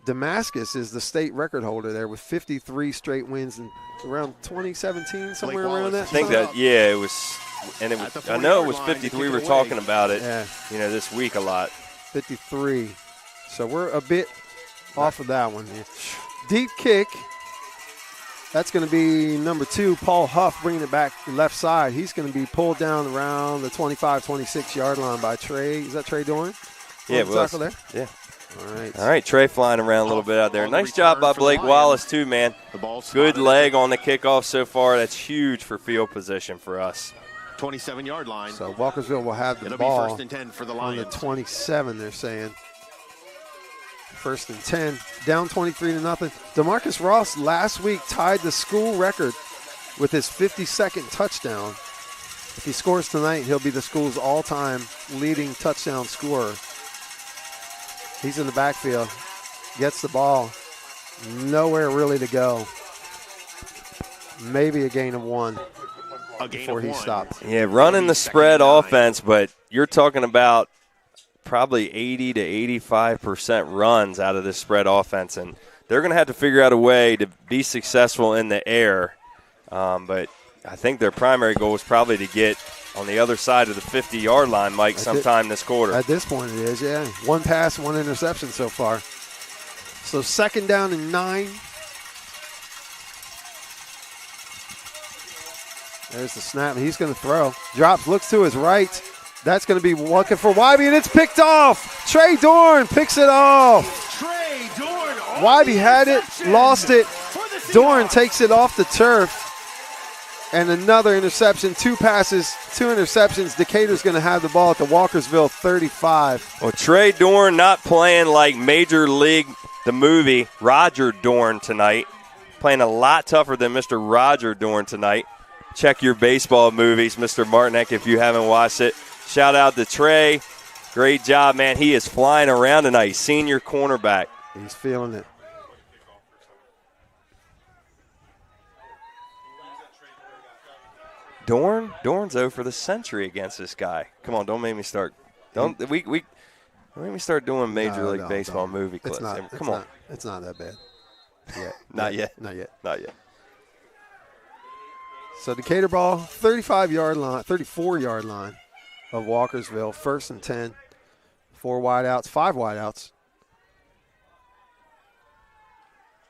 Damascus is the state record holder there with 53 straight wins in around 2017, somewhere around that. I think that, it was, and I know it was 53. We were talking about it, this week a lot. 53. So we're a bit off of that one. Deep kick. That's going to be number 2, Paul Huff, bringing it back left side. He's going to be pulled down around the 25, 26-yard line by Trey. Is that Trey Dorn? Yeah, it was. There? Yeah. All right, Trey flying around a little bit out there. Nice job by Blake Wallace, too, man. Good leg on the kickoff so far. That's huge for field position for us. 27-yard line. So Walkersville will have the ball first and 10 for the Lions. On the 27, they're saying. First and 10, down 23-0. DeMarcus Ross last week tied the school record with his 52nd touchdown. If he scores tonight, he'll be the school's all-time leading touchdown scorer. He's in the backfield, gets the ball, nowhere really to go. Maybe a gain of 1 before he stopped. Yeah, running the spread offense, but you're talking about probably 80 to 85% runs out of this spread offense, and they're going to have to figure out a way to be successful in the air. But I think their primary goal is probably to get on the other side of the 50-yard line, Mike, sometime this quarter. At this point it is, yeah. 1 pass, 1 interception so far. So 2nd down and 9. There's the snap. He's going to throw. Drops, looks to his right. That's going to be looking for Wybe, and it's picked off. Trey Dorn picks it off. Trey Dorn. Wybe had it, lost it. Dorn takes it off the turf. And another interception, 2 passes, 2 interceptions. Decatur's going to have the ball at the Walkersville 35. Well, Trey Dorn not playing like Major League, the movie, Roger Dorn tonight. Playing a lot tougher than Mr. Roger Dorn tonight. Check your baseball movies, Mr. Martinek, if you haven't watched it. Shout out to Trey. Great job, man. He is flying around tonight. Senior cornerback. He's feeling it. Dorn's 0 for the century against this guy. Come on, don't make me start. Don't make me start doing Major League Baseball movie clips. Come on. It's not that bad. Yeah. Not yet. Not yet. Not yet. So Decatur ball, 34-yard line of Walkersville. 1st and 10. 4 wideouts, 5 wideouts.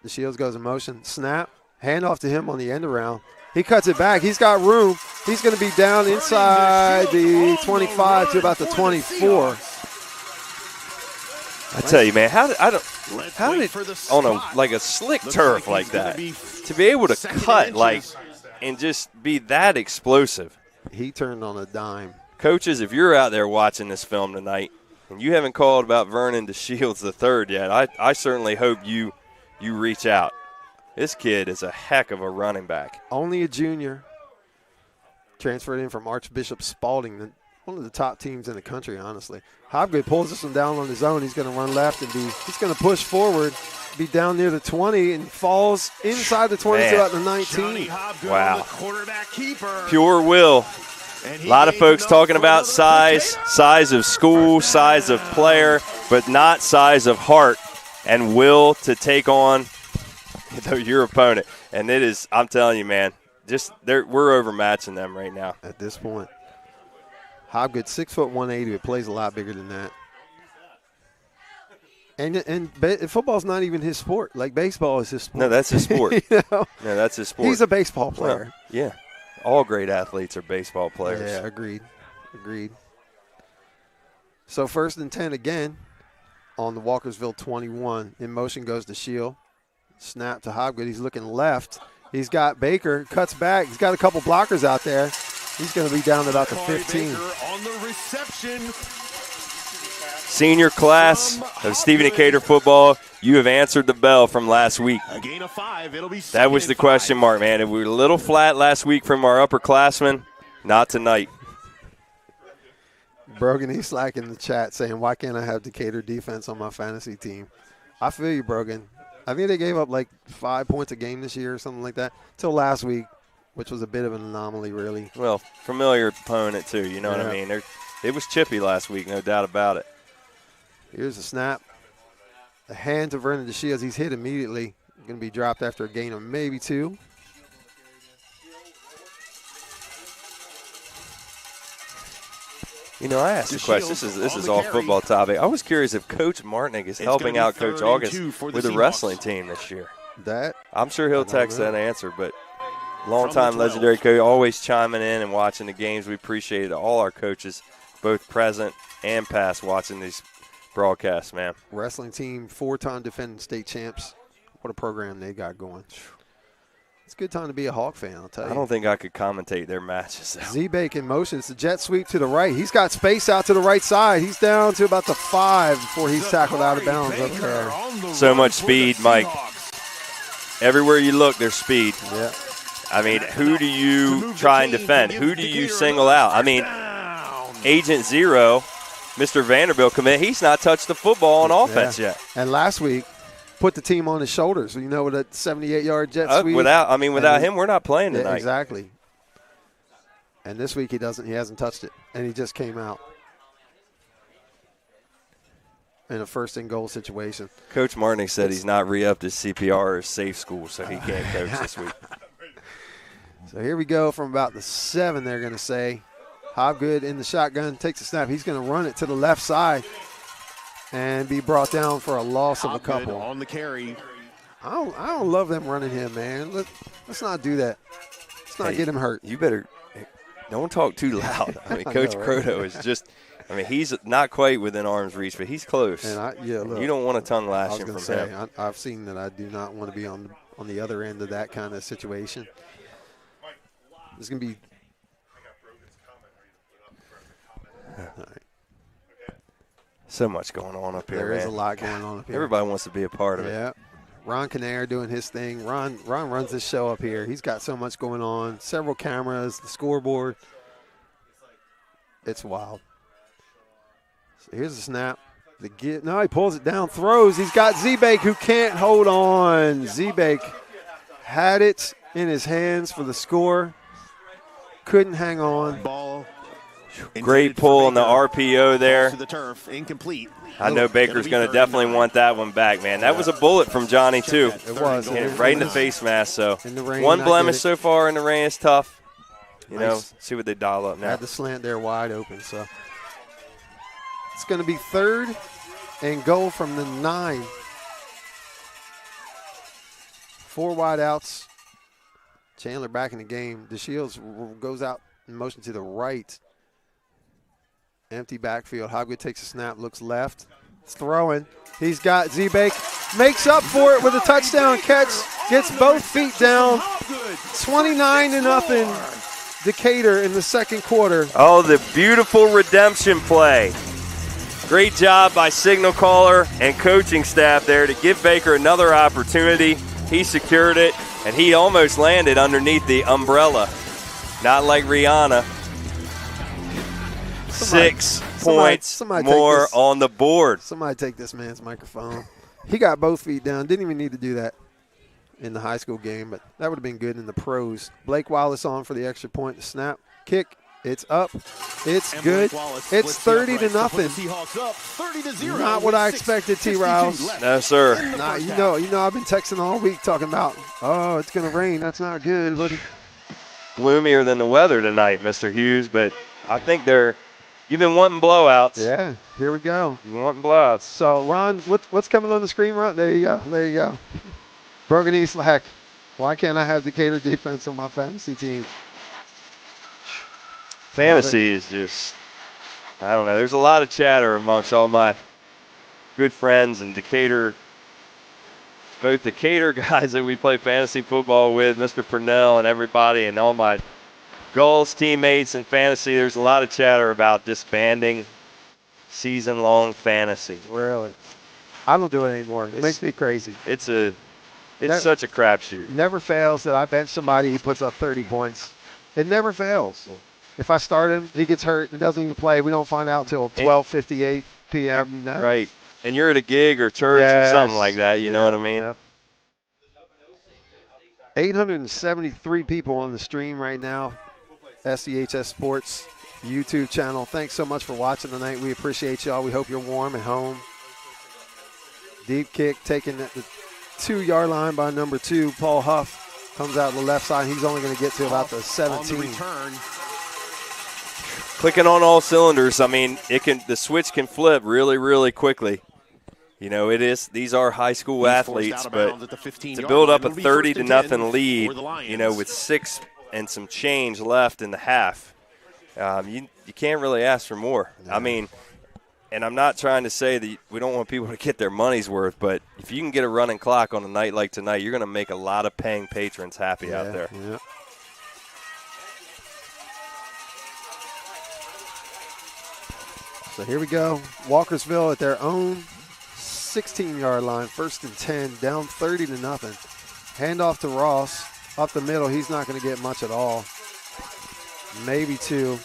The Shields goes in motion. Snap. Handoff to him on the end around. He cuts it back. He's got room. He's going to be down inside the 25 to about the 24. I tell you, man, how did on a slick turf like that to be able to cut and just be that explosive? He turned on a dime. Coaches, if you're out there watching this film tonight and you haven't called about Vernon DeShields III yet, I certainly hope you reach out. This kid is a heck of a running back. Only a junior. Transferred in from Archbishop Spalding, one of the top teams in the country, honestly. Hobgood pulls this one down on his own. He's going to run left and he's going to push forward, be down near the 20, and falls inside the 20 to about the 19. Wow. Pure will. A lot of folks talking about size of school, size of player, but not size of heart and will to take on your opponent. And it is, I'm telling you, man, we're overmatching them right now. At this point. Hobgood, 6 foot 180, but plays a lot bigger than that. And football's not even his sport. Like baseball is his sport. No, that's his sport. You know? No, that's his sport. He's a baseball player. Well, yeah. All great athletes are baseball players. Yeah, agreed. So 1st and 10 again on the Walkersville 21. In motion goes to Shield. Snap to Hobgood. He's looking left. He's got Baker. Cuts back. He's got a couple blockers out there. He's going to be down to about the 15. On the reception. Senior class of Stephen Decatur football, you have answered the bell from last week. A gain of 5. It'll be that was the question mark, man. We were a little flat last week from our upperclassmen. Not tonight. Brogan Eastlack in the chat saying, why can't I have Decatur defense on my fantasy team? I feel you, Brogan. I think they gave up like 5 points a game this year or something like that until last week, which was a bit of an anomaly, really. Well, familiar opponent, too. You know what I mean? It was chippy last week, no doubt about it. Here's the snap. The hand to Vernon DeShields. He's hit immediately. Going to be dropped after a gain of maybe 2. You know, I asked a question. This is all football topic. I was curious if Coach Martinick is helping out Coach August with the wrestling team this year. That I'm sure he'll text that answer, but long-time legendary coach, always chiming in and watching the games. We appreciate it. All our coaches, both present and past, watching these broadcasts, man. Wrestling team, 4-time defending state champs. What a program they got going. It's a good time to be a Hawk fan, I'll tell you. I don't think I could commentate their matches. Z-Bake in motion. It's a jet sweep to the right. He's got space out to the right side. He's down to about the 5 before he's tackled out of bounds up there. So much speed, Mike. Everywhere you look, there's speed. Yeah. I mean, who do you try and defend? Who do you single out? I mean, Agent Zero, Mr. Vanderbilt commit, he's not touched the football on offense yet. And last week, put the team on his shoulders. You know, with a 78-yard jet sweep. Without him, we're not playing tonight. Exactly. And this week he hasn't touched it, and he just came out in a first and goal situation. Coach Marnick said he's not re-upped his CPR or his safe school, so he can't coach this week. So here we go from about the 7, they're going to say. Hobgood in the shotgun, takes a snap. He's going to run it to the left side and be brought down for a loss of a couple. On the carry. I don't love them running him, man. Let's not do that. Let's not get him hurt. You better don't talk too loud. I mean, Coach Croto is just – I mean, he's not quite within arm's reach, but he's close. And look, you don't want a tongue lashing from him. I've seen that. I do not want to be on the other end of that kind of situation. There's going to be so much going on up here. There is a lot going on up here. Everybody wants to be a part of it. Yeah. Ron Canaire doing his thing. Ron runs this show up here. He's got so much going on. Several cameras, the scoreboard. It's wild. So here's the snap. No, he pulls it down, throws. He's got Z-Bake who can't hold on. Z-Bake had it in his hands for the score. Couldn't hang on. Ball. Great pull on the RPO there. To the turf, incomplete. I know Baker's going to definitely want that one back, man. That was a bullet from Johnny, too. It was. Right in the face mask. So rain, one blemish so far in the rain is tough. You know, see what they dial up now. Had the slant there wide open. So it's going to be 3rd and goal from the 9. 4 wide outs. Chandler back in the game. DeShields goes out in motion to the right. Empty backfield. Hobgood takes a snap, looks left. It's throwing. He's got Z-Bake. Makes up for it with a touchdown catch. Gets both feet down. 29-0 Decatur in the second quarter. Oh, the beautiful redemption play. Great job by signal caller and coaching staff there to give Baker another opportunity. He secured it, and he almost landed underneath the umbrella. Not like Rihanna. 6 points more on the board. Somebody take this man's microphone. He got both feet down. Didn't even need to do that in the high school game, but that would have been good in the pros. Blake Wallace on for the extra point. The snap, kick, it's up, it's good. It's 30-0. Not what I expected, T-Rouse. No, sir. Nah, you know, I've been texting all week talking about, oh, it's going to rain. That's not good, buddy. Gloomier than the weather tonight, Mr. Hughes, but I think you've been wanting blowouts. Yeah, here we go. You wanting blowouts. So, Ron, what's coming on the screen, Ron? There you go. Brogan East Lack. Why can't I have Decatur defense on my fantasy team? Fantasy is just, I don't know. There's a lot of chatter amongst all my good friends and Decatur, both Decatur guys that we play fantasy football with, Mr. Purnell and everybody, and all my Gulls teammates in fantasy. There's a lot of chatter about disbanding season-long fantasy. Really? I don't do it anymore. It makes me crazy. It's such a crapshoot. Never fails that I bench somebody, he puts up 30 points. It never fails. If I start him, he gets hurt and doesn't even play. We don't find out until 12:58 p.m. Right. And you're at a gig or church or something like that. You know what I mean? Yeah. 873 people on the stream right now. SCHS Sports YouTube channel. Thanks so much for watching tonight. We appreciate y'all. We hope you're warm at home. Deep kick taken at the 2-yard line by number 2. Paul Huff comes out the left side. He's only going to get to about the 17. Clicking on all cylinders. I mean, the switch can flip really, really quickly. You know, these are high school athletes, but to build up a 30-0 lead, you know, with 6 and some change left in the half, you can't really ask for more. Yeah. I mean, and I'm not trying to say that we don't want people to get their money's worth, but if you can get a running clock on a night like tonight, you're going to make a lot of paying patrons happy out there. Yeah. So here we go. Walkersville at their own 16-yard line, 1st and 10, down 30-0. Handoff to Ross up the middle. He's not going to get much at all. Maybe 2.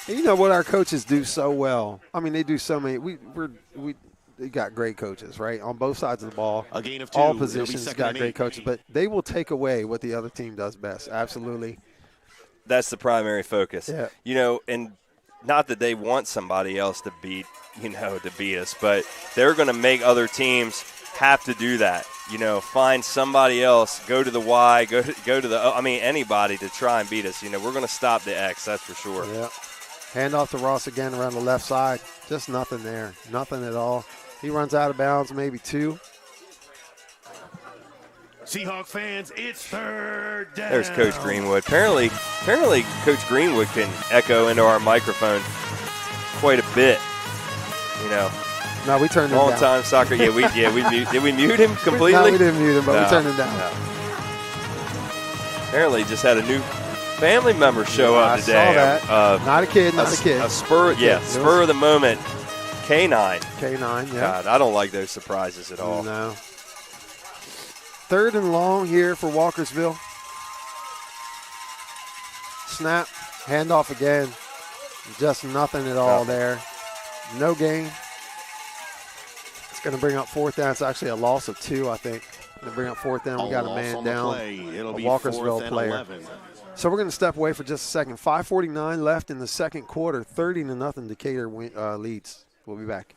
And you know what our coaches do so well? I mean, they do so many. We got great coaches, right, on both sides of the ball. A gain of 2. All positions got great coaches, but they will take away what the other team does best. Absolutely. That's the primary focus. Yeah. You know, and not that they want somebody else to beat us, but they're going to make other teams have to do that. You know, find somebody else, go to the Y, go to the anybody to try and beat us. You know, we're going to stop the X, that's for sure. Yeah. Handoff to Ross again around the left side. Just nothing there. Nothing at all. He runs out of bounds, maybe 2. Seahawk fans, it's 3rd down. There's Coach Greenwood. Apparently Coach Greenwood can echo into our microphone quite a bit. You know. No, we turned him down. Long-time soccer. Did we mute him completely? No, we didn't mute him, but we turned him down. No. Apparently just had a new family member show up today. I saw that. Not a kid. A spur of the moment. K9. K9, yeah. God, I don't like those surprises at all. No. 3rd and long here for Walkersville. Snap, handoff again. Just nothing at all there. No gain. It's going to bring up 4th down. It's actually a loss of 2, I think. Going to bring up 4th down. We got a man down. It'll be Walkersville player. 11. So we're going to step away for just a second. 5:49 left in the second quarter. 30-0 Decatur leads. We'll be back.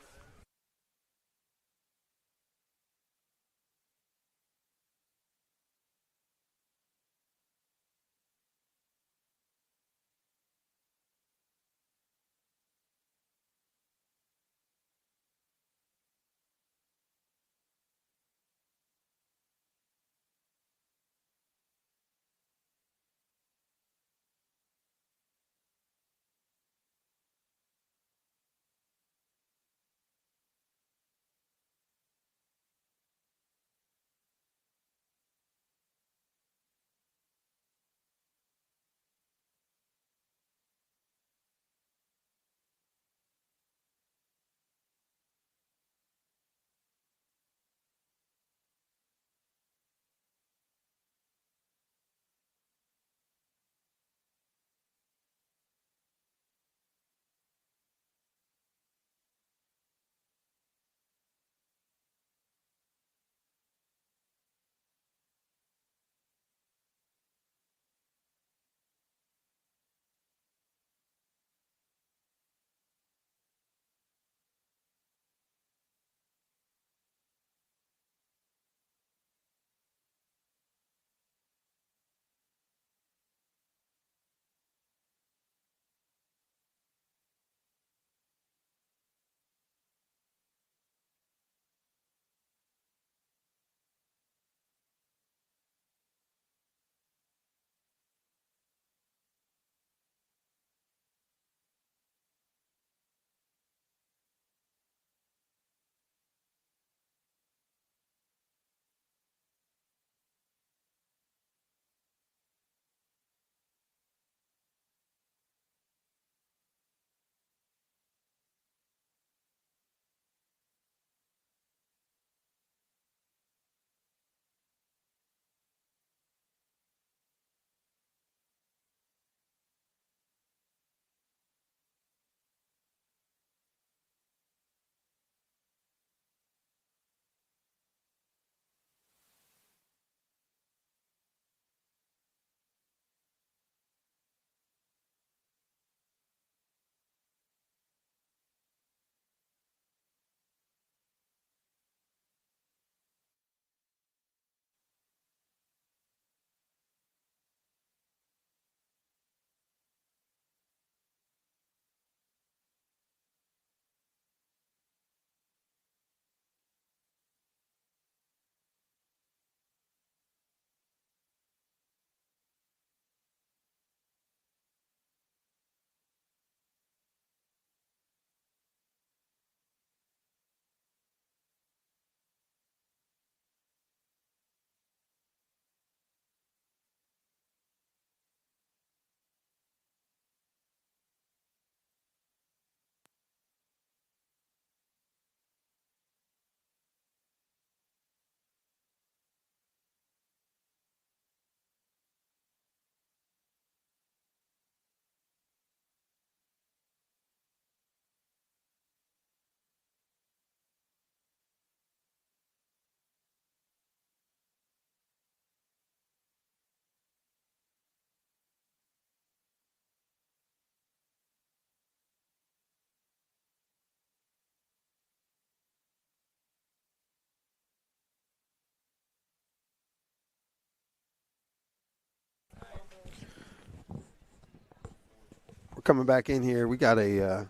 coming back in here. We got a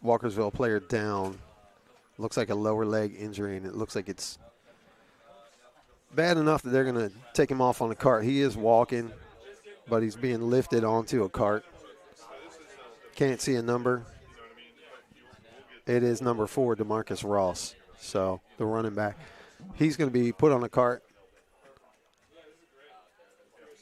Walkersville player down. Looks like a lower leg injury, and it looks like it's bad enough that they're going to take him off on the cart. He is walking, but he's being lifted onto a cart. Can't see a number. It is number 4, DeMarcus Ross, so the running back. He's going to be put on a cart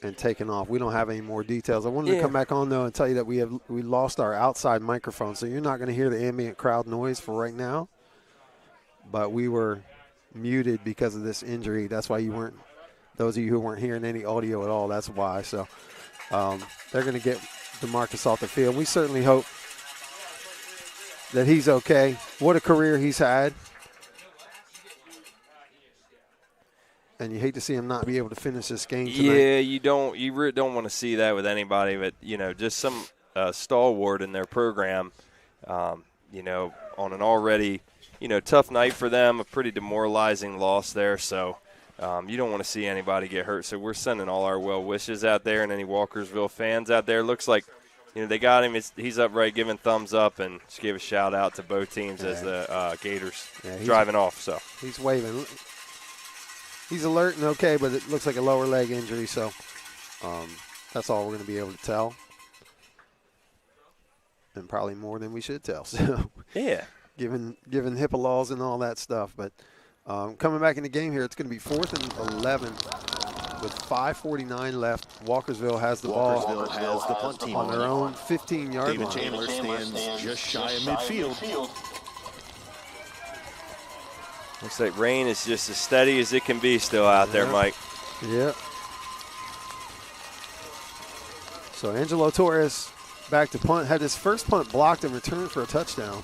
and taken off. We don't have any more details. I wanted to come back on, though, and tell you that we lost our outside microphone, so you're not going to hear the ambient crowd noise for right now. But we were muted because of this injury. That's why you weren't, those of you who weren't hearing any audio at all, that's why. So they're going to get DeMarcus off the field. We certainly hope that he's okay. What a career he's had. And you hate to see him not be able to finish this game tonight. Yeah, you really don't want to see that with anybody, but, just some stalwart in their program, on an already, tough night for them, a pretty demoralizing loss there. So you don't want to see anybody get hurt. So we're sending all our well wishes out there and any Walkersville fans out there. Looks like, they got him. He's upright, giving thumbs up, and just give a shout out to both teams as the Gators driving off. So he's waving. He's alert and okay, but it looks like a lower leg injury, so that's all we're going to be able to tell. And probably more than we should tell. So yeah. Given HIPAA laws and all that stuff. But coming back in the game here, it's going to be 4th and 11 with 5:49 left. Walkersville has the ball. Walkersville has the punt team on their own 15-yard line. David Chandler stands just shy of midfield. Looks like rain is just as steady as it can be still out there, Mike. Yep. So Angelo Torres back to punt. Had his first punt blocked and returned for a touchdown.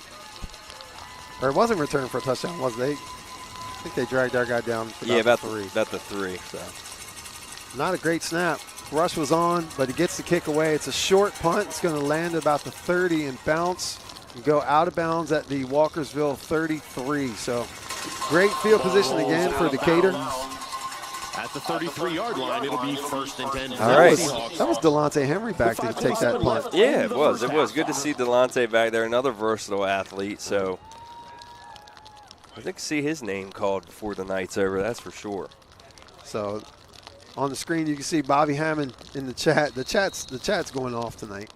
Or it wasn't returned for a touchdown, was they? I think they dragged our guy down for about the 3. About the 3. So not a great snap. Rush was on, but he gets the kick away. It's a short punt. It's going to land about the 30 and bounce and go out of bounds at the Walkersville 33. So great field position again for Decatur. At the 33-yard line, it'll be 1st and 10. All right. That was Delonte Henry back to take that punt. Yeah, it was. It was good to see Delonte back there, another versatile athlete. So I think see his name called before the night's over, that's for sure. So on the screen, you can see Bobby Hammond in the chat. The chat's going off tonight.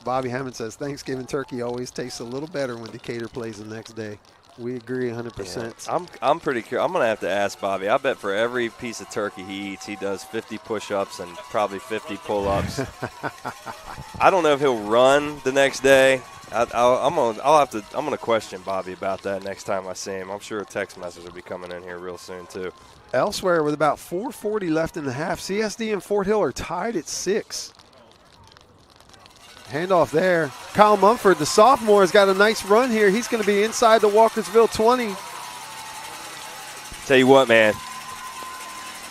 Bobby Hammond says, Thanksgiving turkey always tastes a little better when Decatur plays the next day. We agree 100%. Yeah, I'm pretty curious. I'm going to have to ask Bobby. I bet for every piece of turkey he eats, he does 50 push-ups and probably 50 pull-ups. I don't know if he'll run the next day. I'm gonna question Bobby about that next time I see him. I'm sure a text message will be coming in here real soon too. Elsewhere, with about 4:40 left in the half, CSD and Fort Hill are tied at 6. Handoff there. Kyle Mumford, the sophomore, has got a nice run here. He's going to be inside the Walkersville 20. Tell you what, man.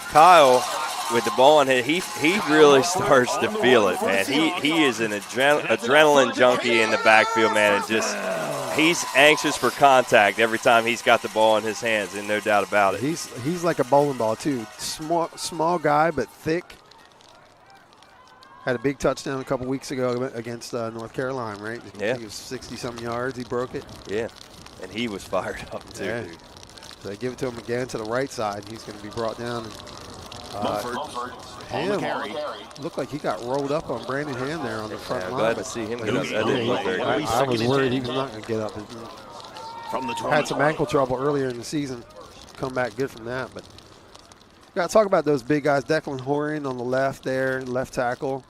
Kyle, with the ball in his, he really starts to feel it, man. He is an adrenaline junkie in the backfield, man, and just he's anxious for contact every time he's got the ball in his hands, and no doubt about it. He's like a bowling ball too. Small guy, but thick. Had a big touchdown a couple weeks ago against North Carolina, right? Yeah. He was 60-something yards. He broke it. Yeah, and he was fired up too. Yeah. So they give it to him again to the right side. He's going to be brought down. Mumford Ham looked like he got rolled up on Brandon Ham there on the front line. Glad to see him get up. That didn't look very good. I was worried he was not going to get up. From the had some ankle trouble earlier in the season. Come back good from that. But got to talk about those big guys. Declan Horian on the left there, left tackle.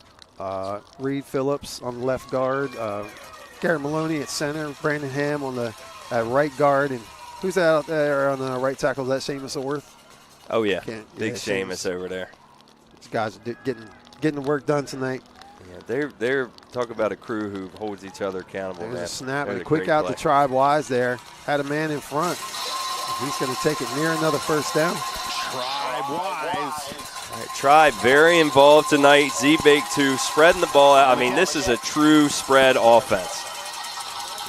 Reed Phillips on the left guard. Garrett Maloney at center. Brandon Ham on the right guard. And who's out there on the right tackle? Is that Seamus Orth? Oh, yeah. Big Seamus over there. These guys are getting the work done tonight. Yeah, they're talk about a crew who holds each other accountable. There's man. a snap and a quick quick out to Tribe Wise there. Had a man in front. He's going to take it near another first down. Tribe Wise. All right, Tribe very involved tonight. Z-Bake too, spreading the ball out. I mean, this is a true spread offense.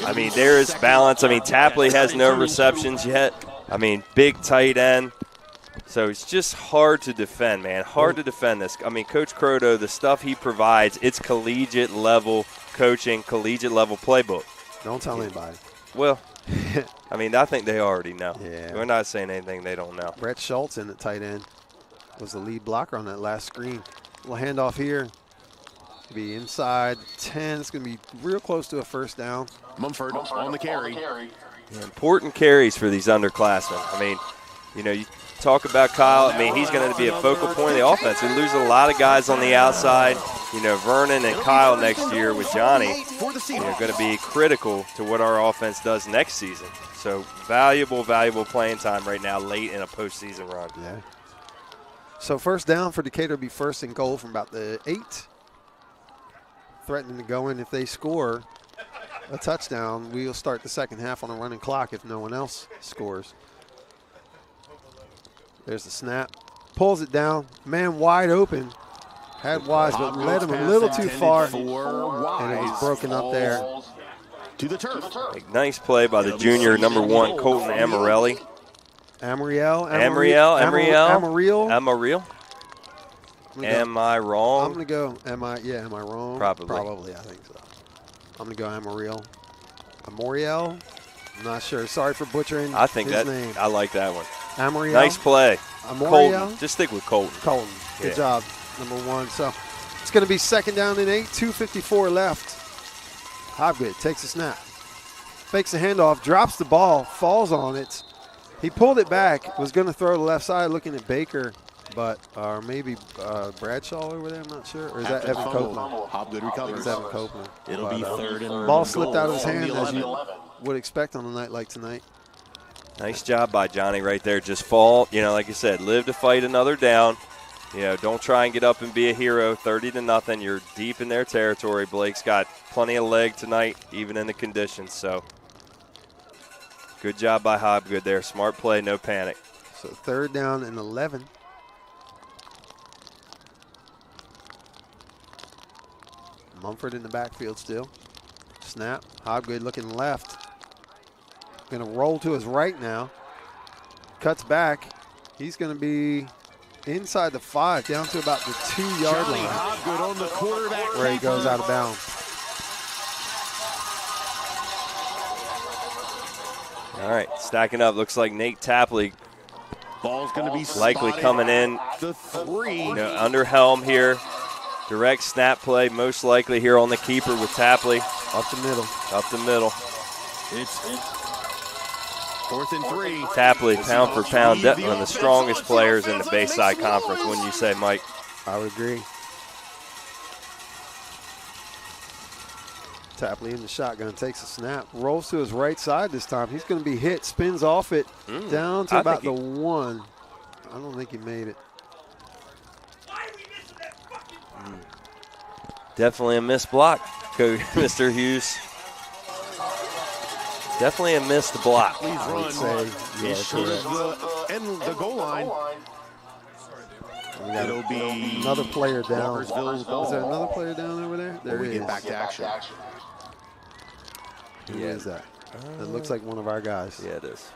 I mean, there is balance. I mean, Tapley has no receptions yet. I mean, big tight end. So it's just hard to defend, man. Hard to defend this. I mean, Coach Croto, the stuff he provides, it's collegiate level coaching, collegiate level playbook. Don't tell anybody. Well, I mean, I think they already know. Yeah. We're not saying anything they don't know. Brett Schultz in at tight end was the lead blocker on that last screen. Little handoff here. Be inside 10. It's going to be real close to a first down. Mumford on the carry. Yeah, important carries for these underclassmen. I mean, you know, you talk about Kyle. I mean, he's going to be a focal point of the offense. We lose a lot of guys on the outside. You know, Vernon and Kyle next year with Johnny, you know, going to be critical to what our offense does next season. So valuable playing time right now late in a postseason run. Yeah. So first down for Decatur will be first and goal from about the 8. Threatening to go in if they score a touchdown. We'll start the second half on a running clock if no one else scores. There's the snap. Pulls it down. Man wide open. Had Wise, but led him a little too far. And it was broken up there. To the turf. Nice play by the junior number 1, Colton Amarelli. Amariel. Am I wrong? I'm going to go, am I wrong? Probably, I think so. I'm going to go Amariel. I'm not sure. Sorry for butchering his name. I like that one. Amariel. Nice play. Amariel. Colton. Just stick with Colton. Good job, number 1. So it's going to be second down and 8, 2:54 left. Hobgood takes a snap. Fakes a handoff, drops the ball, falls on it. He pulled it back, was going to throw to the left side looking at Baker. But maybe Bradshaw over there, I'm not sure. Or is that Evan Copeland? Hobgood recovers. It's Evan Copeland. It'll be third and ball slipped out of his hand as you would expect on a night like tonight. Nice job by Johnny right there. Just fall, you know, like you said, live to fight another down. You know, don't try and get up and be a hero. 30-0. You're deep in their territory. Blake's got plenty of leg tonight, even in the conditions. So good job by Hobgood there. Smart play, no panic. So third down and 11. Mumford in the backfield still. Snap. Hobgood looking left. Going to roll to his right now. Cuts back. He's going to be inside the 5, down to about the 2-yard line. Hobgood on the quarterback where he goes out of bounds. All right, stacking up. Looks like Nate Tapley. Ball's going to be likely coming in. The 3. You know, under helm here. Direct snap play, most likely here on the keeper with Tapley. Up the middle. Up the middle. It's 4th and 3. Tapley, pound for pound, one of the strongest players in the Bayside Conference, wouldn't you say, Mike? I would agree. Tapley in the shotgun, takes a snap, rolls to his right side this time. He's going to be hit, spins off it, down to about the 1. I don't think he made it. Definitely a missed block, Coach Mr. Hughes. Definitely a missed block. Please run. He's short of the goal line. It'll be another player down. Is there another player down over there? There we is. Get back to action. Who is that? It looks like one of our guys. Yeah, it is.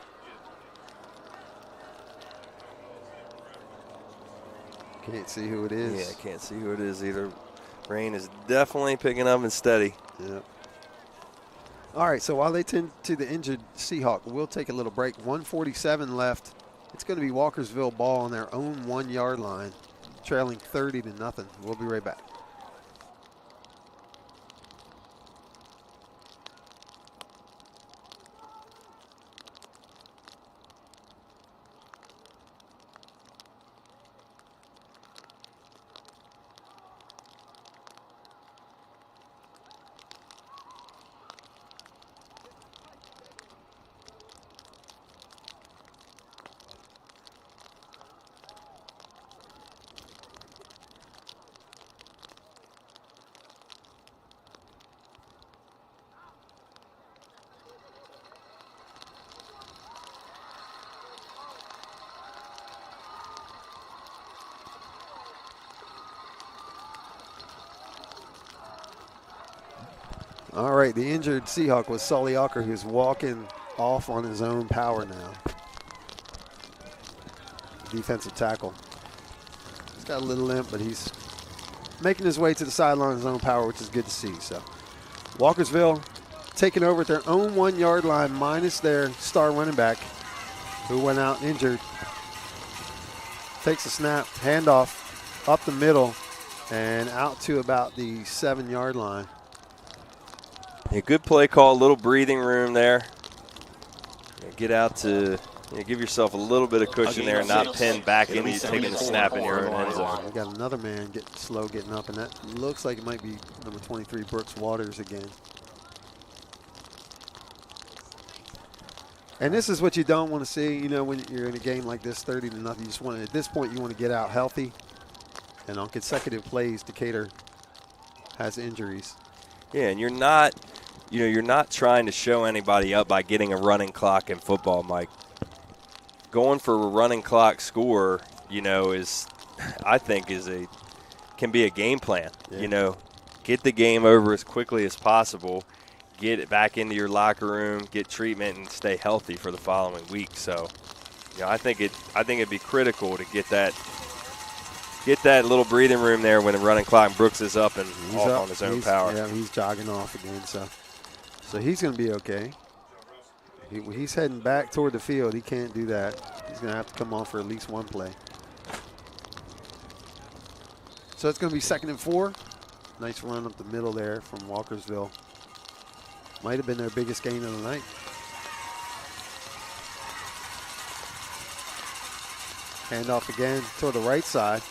Can't see who it is. Yeah, can't see who it is either. Rain is definitely picking up and steady. Yep. All right, so while they tend to the injured Seahawk, we'll take a little break. 1:47 left. It's going to be Walkersville ball on their own 1-yard line, trailing 30-0. We'll be right back. All right, the injured Seahawk was Sully Ucker, who's walking off on his own power now. defensive tackle. He's got a little limp, but he's making his way to the sideline in his own power, which is good to see. So Walkersville taking over at their own 1 yard line minus their star running back who went out injured. Takes a snap, handoff up the middle and out to about the 7 yard line. A good play call, a little breathing room there. Get out to give yourself a little bit of cushion there and not pin back into you taking the snap in your own end zone. We got another man getting up, and that looks like it might be number 23, Brooks Waters again. And this is what you don't want to see, you know, when you're in a game like this, 30-0. You just want to, at this point, you want to get out healthy. And on consecutive plays, Decatur has injuries. Yeah, and you're not trying to show anybody up by getting a running clock in football, Mike. Going for a running clock score, you know, can be a game plan. Yeah. You know, get the game over as quickly as possible, get it back into your locker room, get treatment, and stay healthy for the following week. So, you know, I think it'd be critical to get that little breathing room there when the running clock and Brooks is up and off on his own power. Yeah, he's jogging off again, so he's going to be okay. He's heading back toward the field. He can't do that. He's going to have to come on for at least one play. So it's going to be 2nd and 4. Nice run up the middle there from Walkersville. Might have been their biggest gain of the night. Handoff again toward the right side.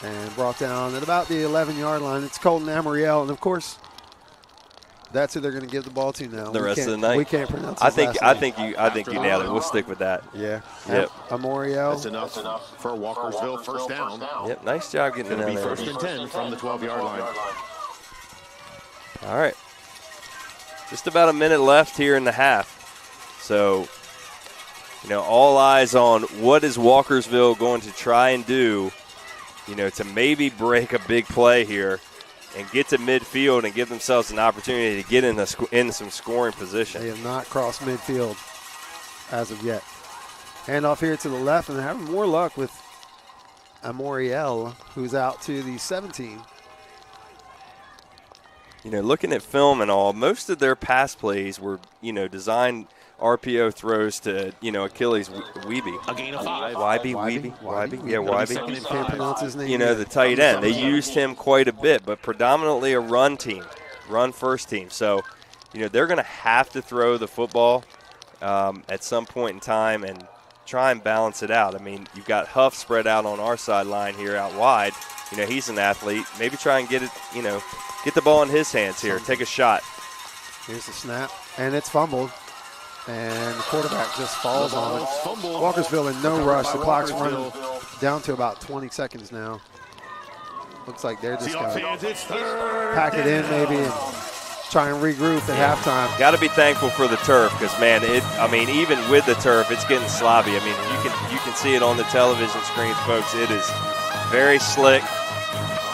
And brought down at about the 11-yard line. It's Colton Amariel, and of course, that's who they're going to give the ball to now. The rest of the night. We can't pronounce. I think you nailed it. We'll stick with that. Yeah. Yep. Amariel. That's enough for Walkersville. First down. Yep. Nice job getting it down there. 1st and 10 from the 12-yard line. All right. Just about a minute left here in the half. So, you know, all eyes on what is Walkersville going to try and do, you know, to maybe break a big play here and get to midfield and give themselves an opportunity to get in some scoring position. They have not crossed midfield as of yet. Handoff here to the left, and they're having more luck with Amoriel, who's out to the 17. You know, looking at film and all, most of their pass plays were, you know, designed RPO throws to, you know, Achilles Weeby. A gain of 5. Wybe? Yeah, Wybe. Can't pronounce his name. You know, the tight end. They used him quite a bit, but predominantly a run team, run first team. So, you know, they're going to have to throw the football at some point in time and try and balance it out. I mean, you've got Huff spread out on our sideline here out wide. You know, he's an athlete. Maybe try and get it, you know, get the ball in his hands here. Take a shot. Here's the snap, and it's fumbled. And the quarterback just falls on it. Walkersville in no rush. The clock's running down to about 20 seconds now. Looks like they're just going to pack it in maybe and try and regroup at halftime. Got to be thankful for the turf because, man, even with the turf, it's getting sloppy. I mean, you can see it on the television screens, folks. It is very slick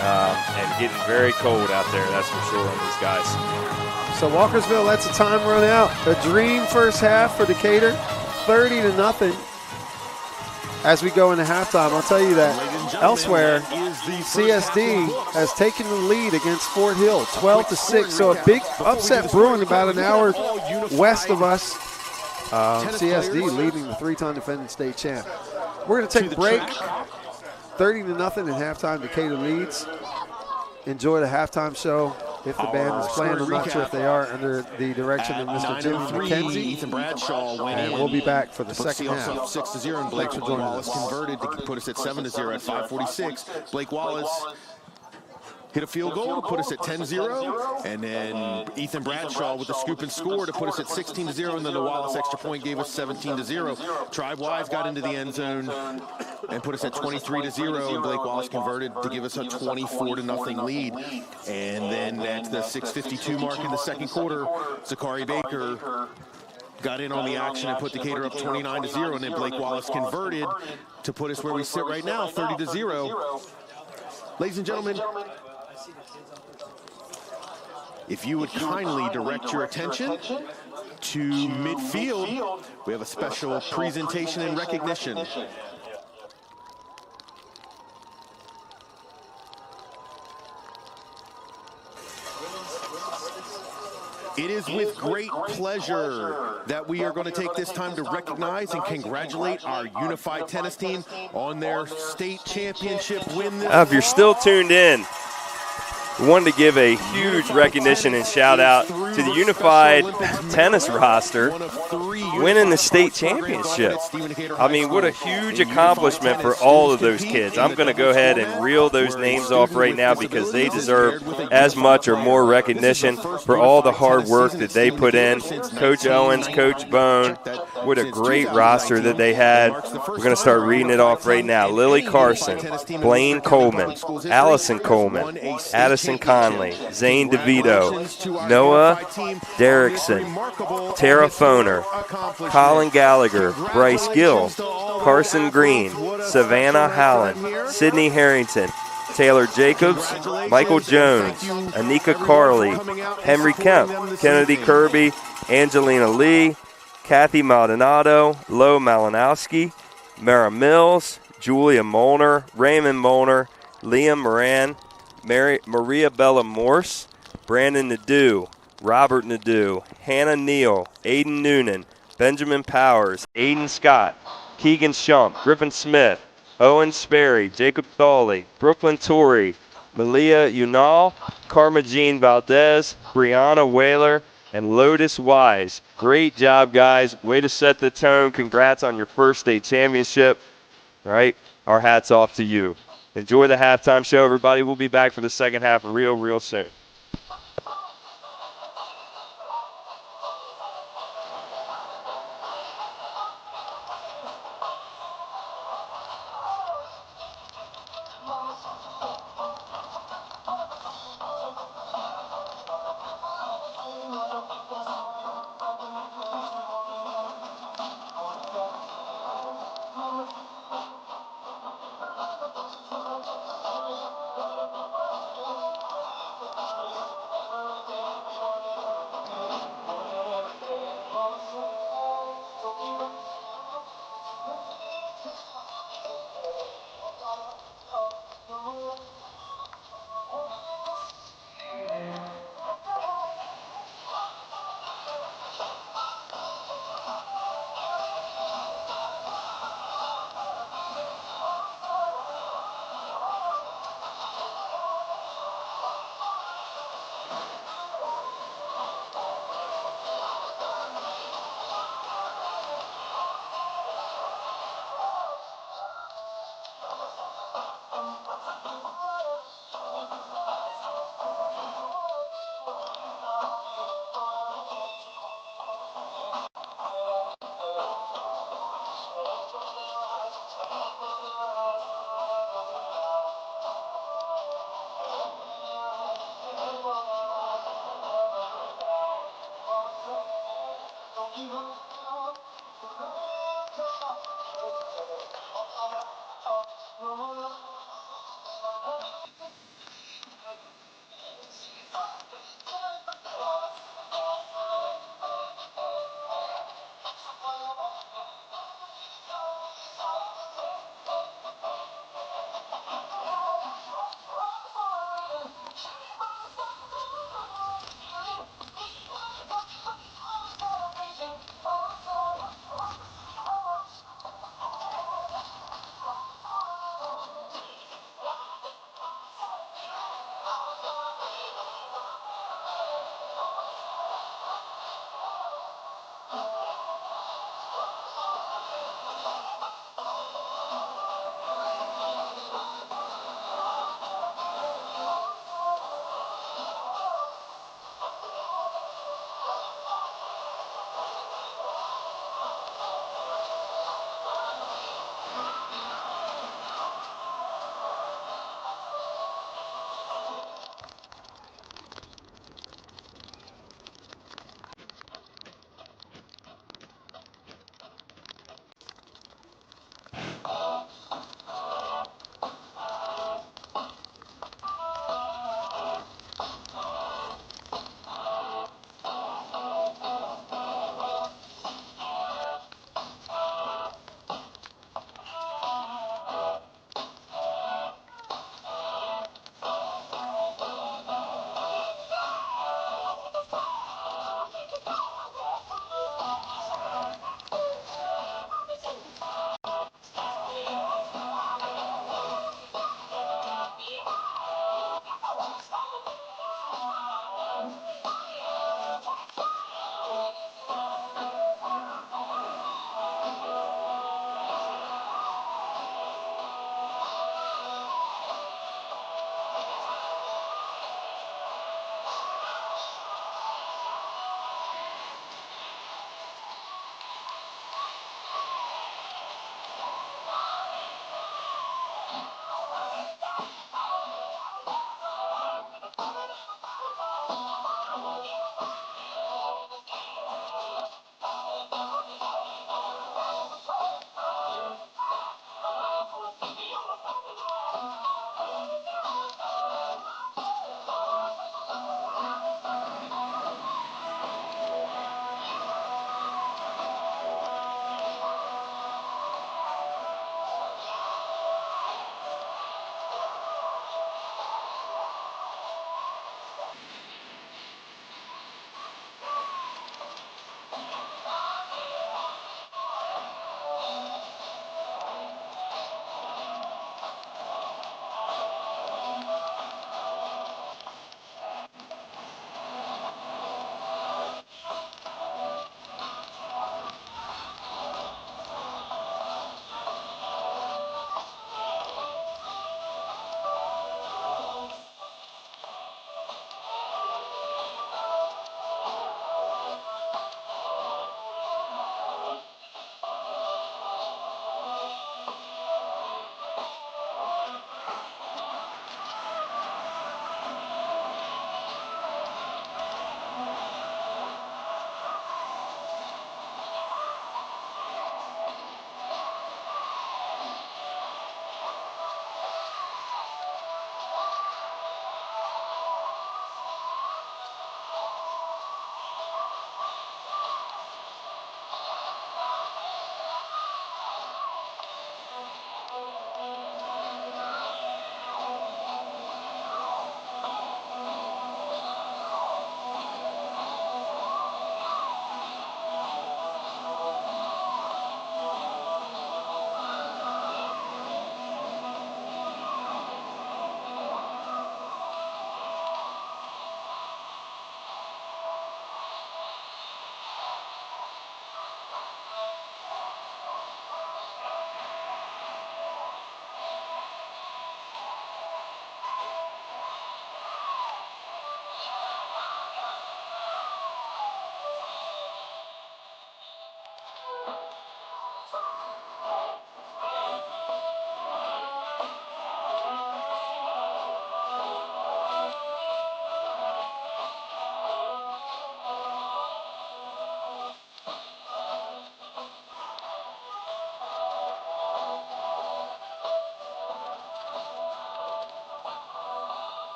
and getting very cold out there, that's for sure, on these guys. So Walkersville lets the time run out. A dream first half for Decatur, 30-0. As we go into halftime, I'll tell you that elsewhere, CSD has taken the lead against Fort Hill, 12-6. So a big upset brewing about an hour west of us. CSD leading the 3-time defending state champ. We're going to take a break. 30-0 in halftime. Decatur leads. Enjoy the halftime show. If the band is playing, I'm not sure if they are, under the direction of Mr. Jimmy McKenzie. Ethan Bradshaw went and we'll be back for the second half. 6-0, and Blake Wallace converted to put us at 7-0 at 5:46. Blake Wallace hit a field goal to put us at 10-0, and then Ethan Bradshaw with the scoop and score to put us at 16-0, and then the Wallace extra point gave us 17-0. Tribe Wise got into the end zone and put us at 23-0, and Blake Wallace converted to give us a 24-0 lead. And then at the 6:52 mark in the second quarter, Zachary Baker got in on the action and put Decatur up 29-0, and then Blake Wallace converted to put us where we sit right now, 30-0. Ladies and gentlemen, if you would kindly direct your attention to midfield, we have a special presentation and recognition. It is with great pleasure that we are going to take this time to recognize and congratulate our unified tennis team on their state championship win this If you're still tuned in, we wanted to give a huge recognition and shout out to the unified tennis roster winning the state championship. I mean, what a huge accomplishment for all of those kids. I'm going to go ahead and reel those names off right now because they deserve as much or more recognition for all the hard work that they put in. Coach Owens, Coach Bone, what a great roster that they had. We're going to start reading it off right now. Lily Carson, Blaine Coleman, Allison Coleman, Addison Conley, Zane DeVito, Noah Derrickson, Tara Foner, Colin Gallagher, Bryce Gill, Carson Green, Savannah Howland, Sydney Harrington, Taylor Jacobs, Michael Jones, Anika Carley, Henry Kemp, Kennedy Kirby, Angelina Lee, Kathy Maldonado, Lo Malinowski, Mara Mills, Julia Molnar, Raymond Molnar, Liam Moran, Maria Bella Morse, Brandon Nadeau, Robert Nadeau, Hannah Neal, Aiden Noonan, Benjamin Powers, Aiden Scott, Keegan Shump, Griffin Smith, Owen Sperry, Jacob Thawley, Brooklyn Torrey, Malia Unal, Karma Jean Valdez, Brianna Whaler, and Lotus Wise. Great job, guys. Way to set the tone. Congrats on your first state championship. All right, our hats off to you. Enjoy the halftime show, everybody. We'll be back for the second half real soon.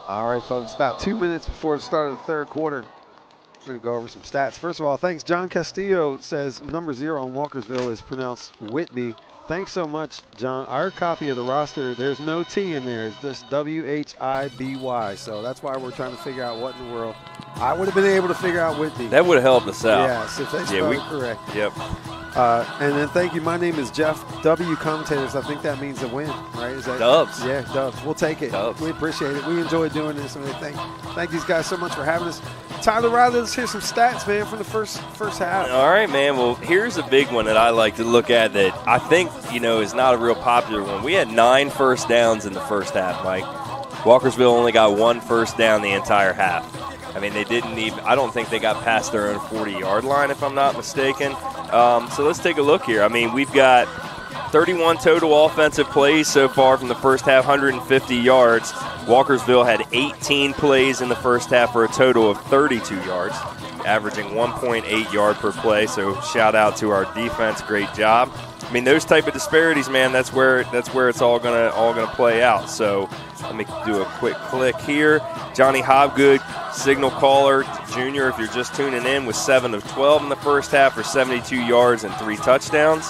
All right, folks, about 2 minutes before the start of the third quarter. We're going to go over some stats. First of all, thanks. John Castillo says number 0 on Walkersville is pronounced Whitby. Thanks so much, John. Our copy of the roster, there's no T in there. It's just W-H-I-B-Y. So that's why we're trying to figure out what in the world. I would have been able to figure out Whitby. That would have helped us out. Yes, if they spelled it correct. Yep. And then thank you. My name is Jeff. W commentators. I think that means a win, right? Is that Dubs? Yeah, Dubs. We'll take it. Dubs. We appreciate it. We enjoy doing this. And thank these guys so much for having us. Tyler Riley, let's hear some stats, man, from the first half. All right, man. Well, here's a big one that I like to look at that I think, is not a real popular one. We had 9 first downs in the first half, Mike. Walkersville only got 1 first down the entire half. I mean, they didn't even – I don't think they got past their own 40-yard line, if I'm not mistaken. So let's take a look here. I mean, we've got 31 total offensive plays so far from the first half, 150 yards. Walkersville had 18 plays in the first half for a total of 32 yards, averaging 1.8 yard per play. So shout out to our defense. Great job. I mean, those type of disparities, man, that's where it's all gonna play out. So let me do a quick click here. Johnny Hobgood, signal caller, junior, if you're just tuning in, was 7 of 12 in the first half for 72 yards and 3 touchdowns.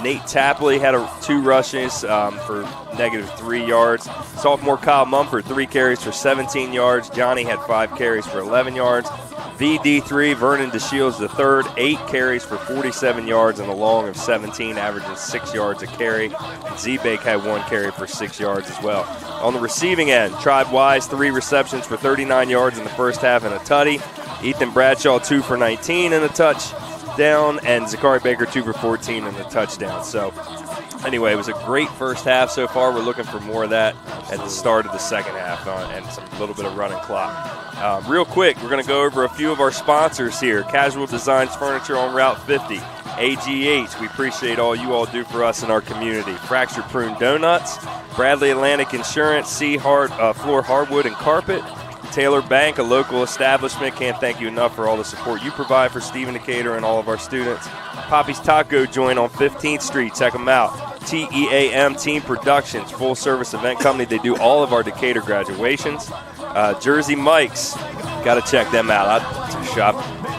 Nate Tapley had 2 rushes for -3 yards. Sophomore Kyle Mumford, 3 carries for 17 yards. Johnny had 5 carries for 11 yards. VD3, Vernon DeShields III, 8 carries for 47 yards and a long of 17, averaging 6 yards a carry. And Z-Bake had 1 carry for 6 yards as well. On the receiving end, Tribe Wise, 3 receptions for 39 yards in the first half and a tutty. Ethan Bradshaw, 2 for 19 and a touchdown. And Zachary Baker, 2 for 14 and a touchdown. So anyway, it was a great first half so far. We're looking for more of that at the start of the second half and a little bit of running clock. Real quick, we're going to go over a few of our sponsors here. Casual Designs Furniture on Route 50. AGH, we appreciate all you all do for us in our community. Fractured Prune Donuts, Bradley Atlantic Insurance, Floor Hardwood and Carpet, Taylor Bank, a local establishment. Can't thank you enough for all the support you provide for Stephen Decatur and all of our students. Poppy's Taco Joint on 15th Street. Check them out. TEAM Team Productions, full-service event company. They do all of our Decatur graduations. Jersey Mike's, got to check them out.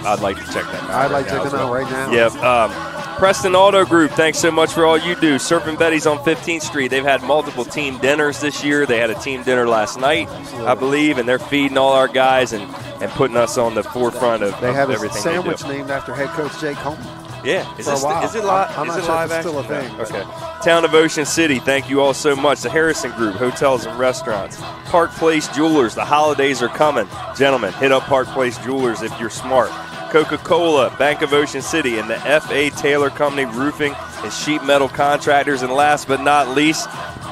I'd like to check them out. I'd like to check them out right now. Yep. Preston Auto Group, thanks so much for all you do. Surf and Betty's on 15th Street. They've had multiple team dinners this year. They had a team dinner last night, I believe, and they're feeding all our guys and putting us on the forefront of everything. They have a sandwich named after head coach Jake Coleman. Yeah, is it live? I'm not sure if it's still a thing. Okay. Town of Ocean City, thank you all so much. The Harrison Group, hotels and restaurants. Park Place Jewelers, the holidays are coming. Gentlemen, hit up Park Place Jewelers if you're smart. Coca-Cola, Bank of Ocean City, and the F.A. Taylor Company Roofing and Sheet Metal Contractors. And last but not least,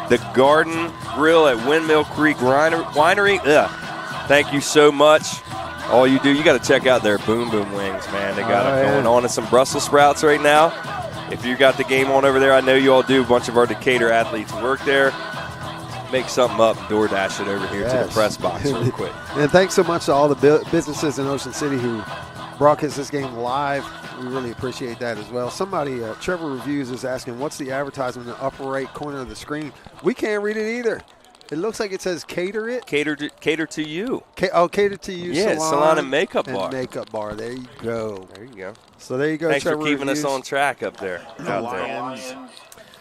the Garden Grill at Windmill Creek Winery. Thank you so much. All you do, you got to check out their Boom Boom Wings, man. They got it going on, and some Brussels sprouts right now. If you got the game on over there, I know you all do. A bunch of our Decatur athletes work there. Make something up and DoorDash it over here to the press box real quick. And thanks so much to all the businesses in Ocean City who broadcast this game live. We really appreciate that as well. Somebody, Trevor Reviews, is asking, what's the advertisement in the upper right corner of the screen? We can't read it either. It looks like it says cater it. Cater to you. Cater to you. Yeah, salon and makeup bar. And makeup bar. There you go. There you go. So there you go. Thanks Trevor for keeping Reviews. us on track up there. So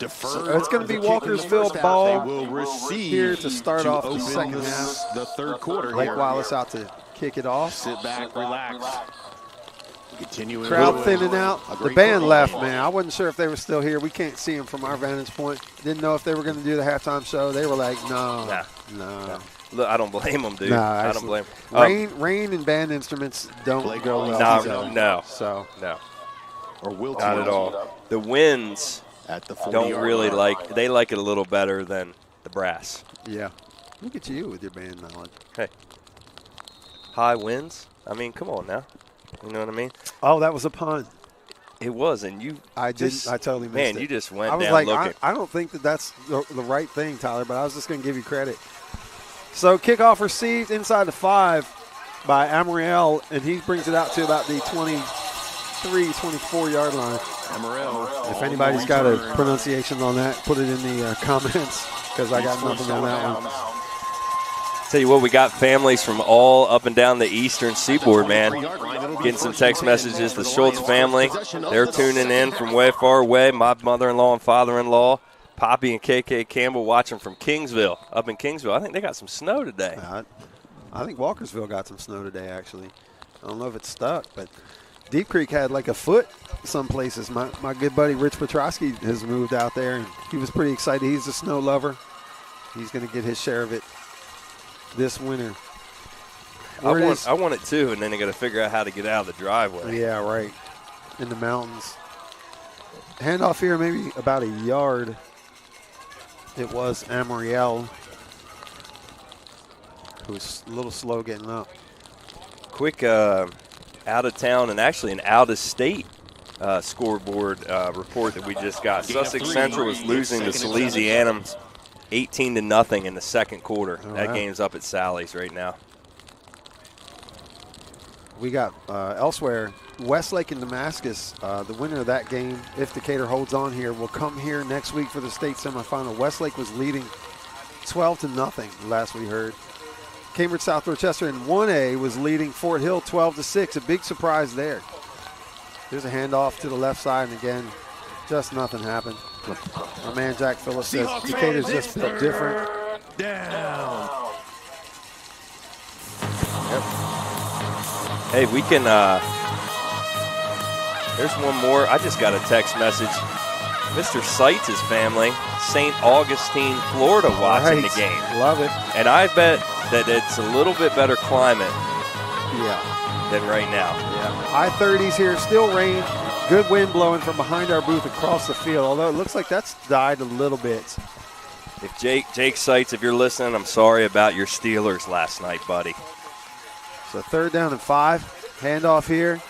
it's going to be Walkersville ball here to start off the second half. The third quarter. Blake Wallace out to kick it off. Sit back, relax. Continuing. Crowd thinning out. The band left, man. I wasn't sure if they were still here. We can't see them from our vantage point. Didn't know if they were going to do the halftime show. They were like, no. Look, I don't blame them, dude. Nah, I don't blame them. Rain and band instruments don't go well together. No. Or will not at all. The winds at the don't really like. They like it a little better than the brass. Yeah. Look at you with your band knowledge. Hey. High winds? I mean, come on now. You know what I mean? Oh, that was a pun. It was, and you. I totally missed it. Man, you just went I was down like, looking. I don't think that's the right thing, Tyler, but I was just going to give you credit. So kickoff received inside the 5 by Amariel, and he brings it out to about the 23, 24-yard line. Amariel. If anybody's got a pronunciation on that, put it in the comments, because I got nothing on that one. Tell you what, we got families from all up and down the eastern seaboard, man. Getting some text messages. The Schultz family, they're tuning in from way far away. My mother-in-law and father-in-law, Poppy and KK Campbell, watching from Kingsville, up in Kingsville. I think they got some snow today. I think Walkersville got some snow today, actually. I don't know if it's stuck, but Deep Creek had like a foot some places. My good buddy Rich Petrosky has moved out there, and he was pretty excited. He's a snow lover. He's going to get his share of it this winter. I want it too, and then they got to figure out how to get out of the driveway. Yeah, right. In the mountains. Handoff here, maybe about a yard. It was Amariel, who was a little slow getting up. Quick out of town and actually an out of state scoreboard report that we just got. Sussex Central is losing to Salesianum 18-0 in the second quarter. That game's up at Sally's right now. We got elsewhere, Westlake and Damascus. The winner of that game, if Decatur holds on here, will come here next week for the state semifinal. Westlake was leading 12-0 last we heard. Cambridge South Rochester in 1A was leading Fort Hill 12-6. A big surprise there. Here's a handoff to the left side, and again, just nothing happened. My man Jack Phillips says Decatur's just built different. Down. Yep. Hey, we can, there's one more. I just got a text message. Mr. Seitz's family, St. Augustine, Florida, watching the game. Love it. And I bet that it's a little bit better climate than right now. Yeah. High 30s here, still rain. Good wind blowing from behind our booth across the field, although it looks like that's died a little bit. If Jake Seitz, if you're listening, I'm sorry about your Steelers last night, buddy. So 3rd down and 5. Handoff here.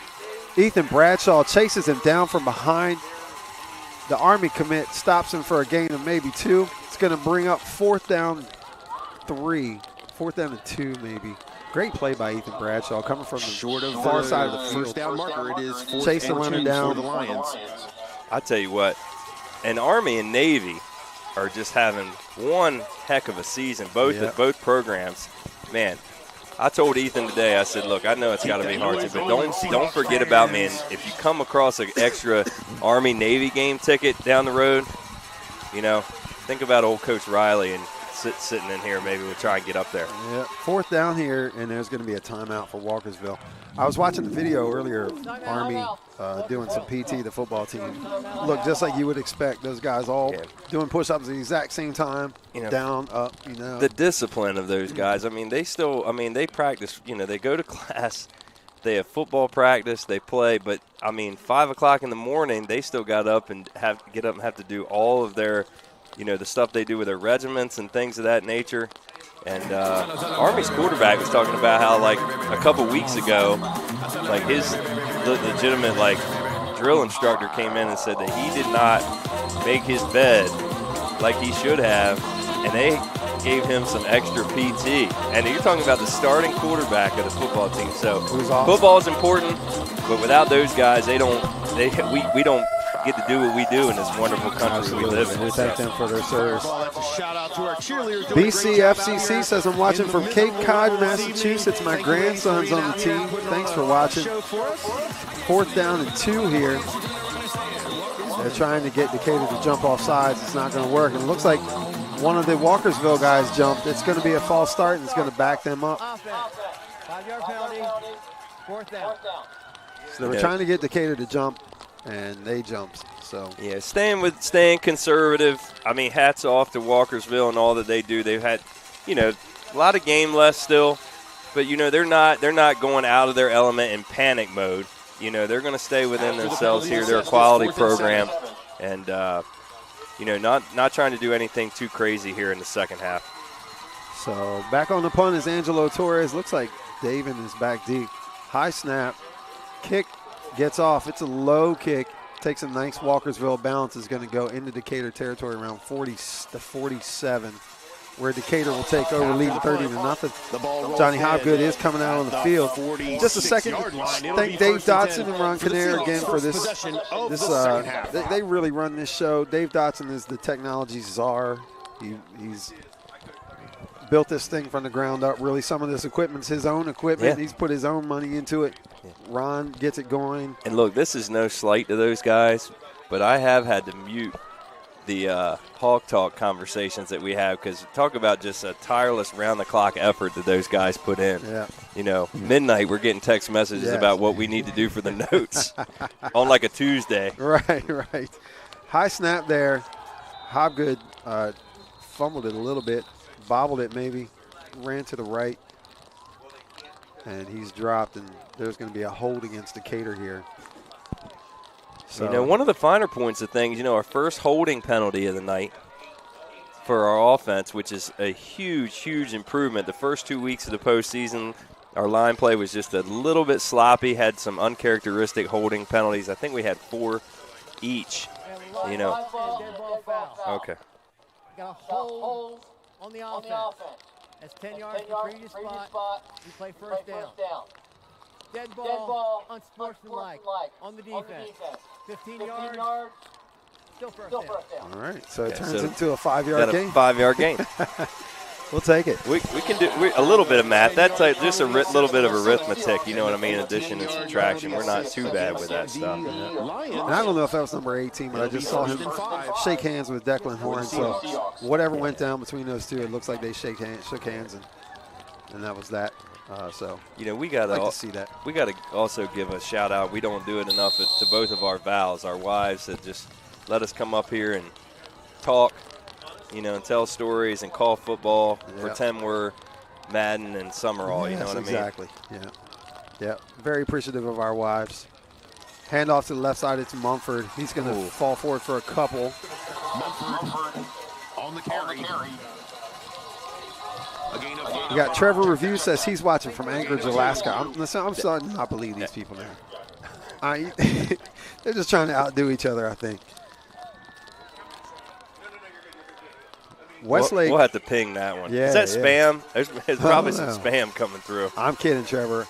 Ethan Bradshaw chases him down from behind. The Army commit stops him for a gain of maybe 2. It's going to bring up 4th down 3, 4th down and 2 maybe. Great play by Ethan Bradshaw coming from the far side of the field. First down marker. It is Chase the runner down. For the Lions. I tell you what, and Army and Navy are just having one heck of a season. Both programs, man. I told Ethan today, I said, look, I know it's got to be hard to, but don't forget about me. And if you come across an extra Army-Navy game ticket down the road, you know, think about old Coach Riley and sitting in here. Maybe we'll try and get up there. Yeah, 4th down here, and there's going to be a timeout for Walkersville. I was watching the video earlier of Army doing some PT, the football team. Look, just like you would expect, those guys all doing push-ups at the exact same time, down, up, you know. The discipline of those guys, I mean, they practice, you know, they go to class, they have football practice, they play, but, I mean, 5 o'clock in the morning, they still got up and have to do all of their, you know, the stuff they do with their regiments and things of that nature. And Army's quarterback was talking about how, like, a couple weeks ago, like, his legitimate, like, drill instructor came in and said that he did not make his bed like he should have, and they gave him some extra PT. And you're talking about the starting quarterback of the football team. So football is important, but without those guys, we don't get to do what we do in this wonderful country we live in. We thank them for their service. BCFCC says, I'm watching from Cape Cod, Massachusetts. My grandson's on the team. Thanks for watching. 4th down and 2 here. They're trying to get Decatur to jump off sides. It's not going to work. And it looks like one of the Walkersville guys jumped. It's going to be a false start, and it's going to back them up. 5-yard penalty. 4th down. So they were trying to get Decatur to jump, and they jumped. So yeah, staying conservative. I mean, hats off to Walkersville and all that they do. They've had, you know, a lot of game left still, but you know they're not going out of their element in panic mode. You know, they're going to stay within themselves here. They're a quality program, and you know, not trying to do anything too crazy here in the second half. So back on the punt is Angelo Torres. Looks like David is back deep. High snap, kick gets off. It's a low kick. Takes a nice Walkersville bounce. Is going to go into Decatur territory around 40 to 47, where Decatur will take over, lead 30-0. Johnny Hobgood is coming out on the field. Just a second. Thank Dave Dotson and Ron Kinnear again for this. They really run this show. Dave Dotson is the technology czar. He's built this thing from the ground up. Really, some of this equipment's his own equipment. Yeah. He's put his own money into it. Ron gets it going. And look, this is no slight to those guys, but I have had to mute the Hawk Talk conversations that we have, because talk about just a tireless round-the-clock effort that those guys put in. Yeah. You know, midnight we're getting text messages about what we need to do for the notes on like a Tuesday. Right. High snap there. Hobgood fumbled it a little bit, bobbled it maybe, ran to the right, and he's dropped, and there's going to be a hold against Decatur here. So, you know, one of the finer points of things, you know, our first holding penalty of the night for our offense, which is a huge, huge improvement. The first 2 weeks of the postseason, our line play was just a little bit sloppy, had some uncharacteristic holding penalties. I think we had 4 each, you know. Okay. Got a hold on the offense. That's 10 yards from the previous spot. We play first down. Dead ball, unsportsmanlike on the defense. 15 yards, still first down. All right, so it turns into a 5-yard gain. 5-yard gain. We'll take it. We can do a little bit of math. That's like just a little bit of arithmetic, you know what I mean, addition and subtraction. We're not too bad with that stuff. And I don't know if that was number 18, but I just saw him shake hands with Declan Horn. So whatever went down between those two, it looks like they shook hands, and that was that. So you know, we gotta like to see that. We gotta also give a shout out. We don't do it enough to both of our Vals, our wives, that just let us come up here and talk, you know, and tell stories and call football, pretend we're Madden and Summerall. You know what I mean? Exactly. Yeah. Very appreciative of our wives. Hand off to the left side. It's Mumford. He's going to fall forward for a couple. Mumford on the carry. We got Trevor Review says he's watching from Anchorage, Alaska. I'm starting to not believe these people now. They're just trying to outdo each other, I think. Westlake. We'll have to ping that one. Yeah, is that spam? There's probably some know. spam coming through. I'm kidding, Trevor.